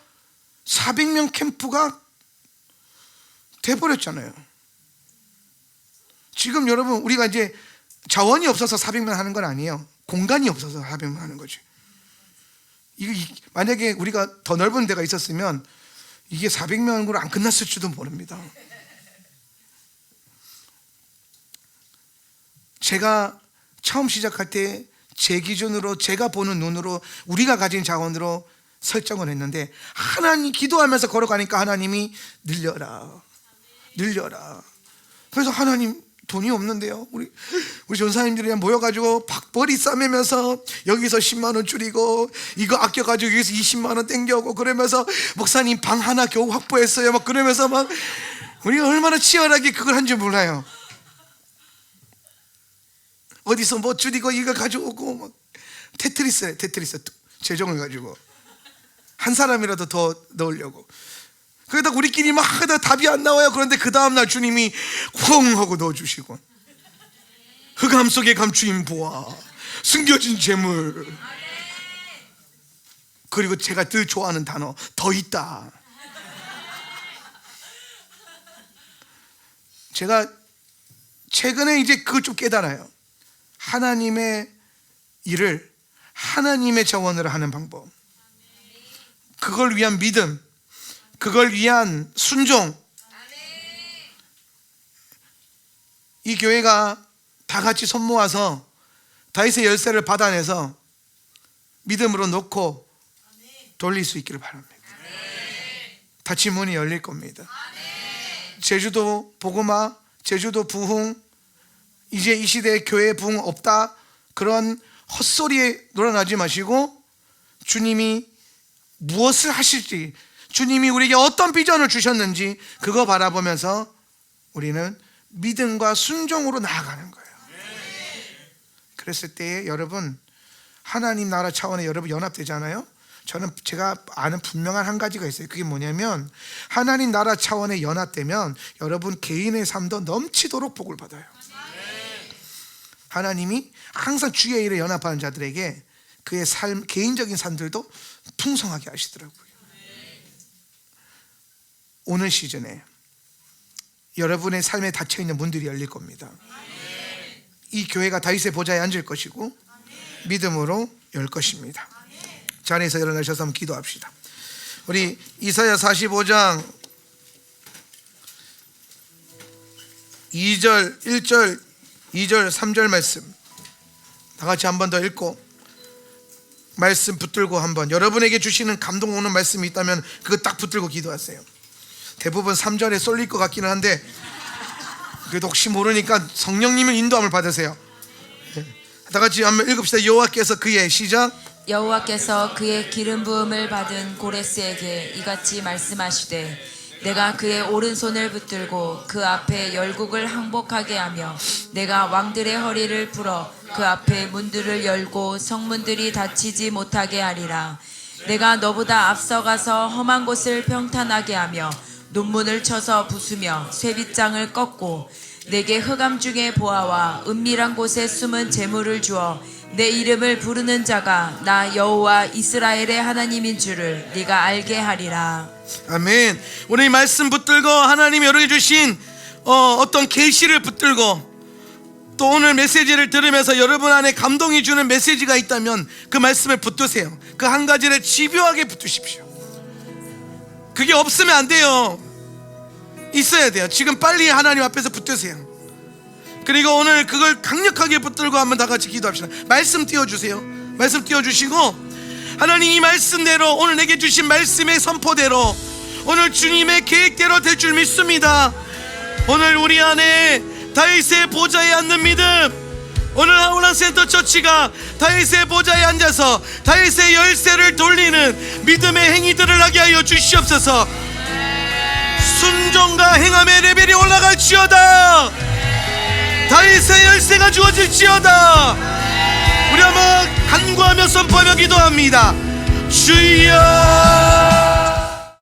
Speaker 1: 400명 캠프가 돼버렸잖아요. 지금 여러분 우리가 이제 자원이 없어서 400명 하는 건 아니에요. 공간이 없어서 400명 하는 거지. 만약에 우리가 더 넓은 데가 있었으면 이게 400명으로 안 끝났을지도 모릅니다. 제가 처음 시작할 때 제 기준으로 제가 보는 눈으로 우리가 가진 자원으로 설정을 했는데 하나님 기도하면서 걸어가니까 하나님이 늘려라. 그래서 하나님 돈이 없는데요. 우리 전사님들이 모여가지고 박벌이 싸매면서 여기서 10만 원 줄이고 이거 아껴가지고 여기서 20만 원 땡겨오고 그러면서 목사님 방 하나 겨우 확보했어요. 막 그러면서 막 우리가 얼마나 치열하게 그걸 한 줄 몰라요. 어디서 뭐 줄이고 이거 가져오고 막 테트리스 재정을 가지고 한 사람이라도 더 넣으려고. 그러다 우리끼리 막 하다 답이 안 나와요. 그런데 그 다음날 주님이 쿵 하고 넣어주시고 흑암 속에 감추인 보아 숨겨진 재물, 그리고 제가 늘 좋아하는 단어 더 있다. 제가 최근에 이제 그걸 좀 깨달아요. 하나님의 일을 하나님의 자원으로 하는 방법, 그걸 위한 믿음, 그걸 위한 순종. 이 교회가 다 같이 손 모아서 다윗의 열쇠를 받아내서 믿음으로 놓고 돌릴 수 있기를 바랍니다. 닫힌 문이 열릴 겁니다. 제주도 복음화, 제주도 부흥, 이제 이 시대에 교회에 부흥 없다, 그런 헛소리에 놀아나지 마시고 주님이 무엇을 하실지, 주님이 우리에게 어떤 비전을 주셨는지 그거 바라보면서 우리는 믿음과 순종으로 나아가는 거예요. 그랬을 때 여러분 하나님 나라 차원에 여러분 연합되잖아요. 제가 아는 분명한 한 가지가 있어요. 그게 뭐냐면 하나님 나라 차원에 연합되면 여러분 개인의 삶도 넘치도록 복을 받아요. 하나님이 항상 주의 일에 연합하는 자들에게 그의 삶, 개인적인 삶들도 풍성하게 하시더라고요. 오늘 시즌에 여러분의 삶에 닫혀있는 문들이 열릴 겁니다. 이 교회가 다윗의 보좌에 앉을 것이고 믿음으로 열 것입니다. 자리에서 일어나셔서 한번 기도합시다. 우리 이사야 45장 2절, 1절, 2절, 3절 말씀 다 같이 한 번 더 읽고 말씀 붙들고 한번 여러분에게 주시는 감동 오는 말씀이 있다면 그거 딱 붙들고 기도하세요. 대부분 3절에 쏠릴 것 같기는 한데 그래도 혹시 모르니까 성령님의 인도함을 받으세요. 다 같이 한번 읽읍시다. 여호와께서 그의 시작.
Speaker 2: 여호와께서 그의 기름 부음을 받은 고레스에게 이같이 말씀하시되 내가 그의 오른손을 붙들고 그 앞에 열국을 항복하게 하며 내가 왕들의 허리를 풀어 그 앞에 문들을 열고 성문들이 닫히지 못하게 하리라. 내가 너보다 앞서가서 험한 곳을 평탄하게 하며 논문을 쳐서 부수며 쇠빗장을 꺾고 내게 흑암 중의 보아와 은밀한 곳에 숨은 재물을 주어 내 이름을 부르는 자가 나 여호와 이스라엘의 하나님인 줄을 네가 알게 하리라.
Speaker 1: 아멘. 오늘 이 말씀 붙들고 하나님이 여러분에게 주신 어떤 계시를 붙들고 또 오늘 메시지를 들으면서 여러분 안에 감동이 주는 메시지가 있다면 그 말씀을 붙드세요. 그 한 가지를 집요하게 붙드십시오. 그게 없으면 안 돼요. 있어야 돼요. 지금 빨리 하나님 앞에서 붙드세요. 그리고 오늘 그걸 강력하게 붙들고 한번 다 같이 기도합시다. 말씀 띄워주세요. 말씀 띄워주시고 하나님 이 말씀대로 오늘 내게 주신 말씀의 선포대로 오늘 주님의 계획대로 될 줄 믿습니다. 오늘 우리 안에 다윗의 보좌에 앉는 믿음, 오늘 하울란 센터 처치가 다윗의 보좌에 앉아서 다윗의 열쇠를 돌리는 믿음의 행위들을 하게 하여 주시옵소서. 순종과 행함의 레벨이 올라갈지어다. 다윗의 열쇠가 주어질지어다. 우리 한번 간구하며 선포하며 기도합니다. 주여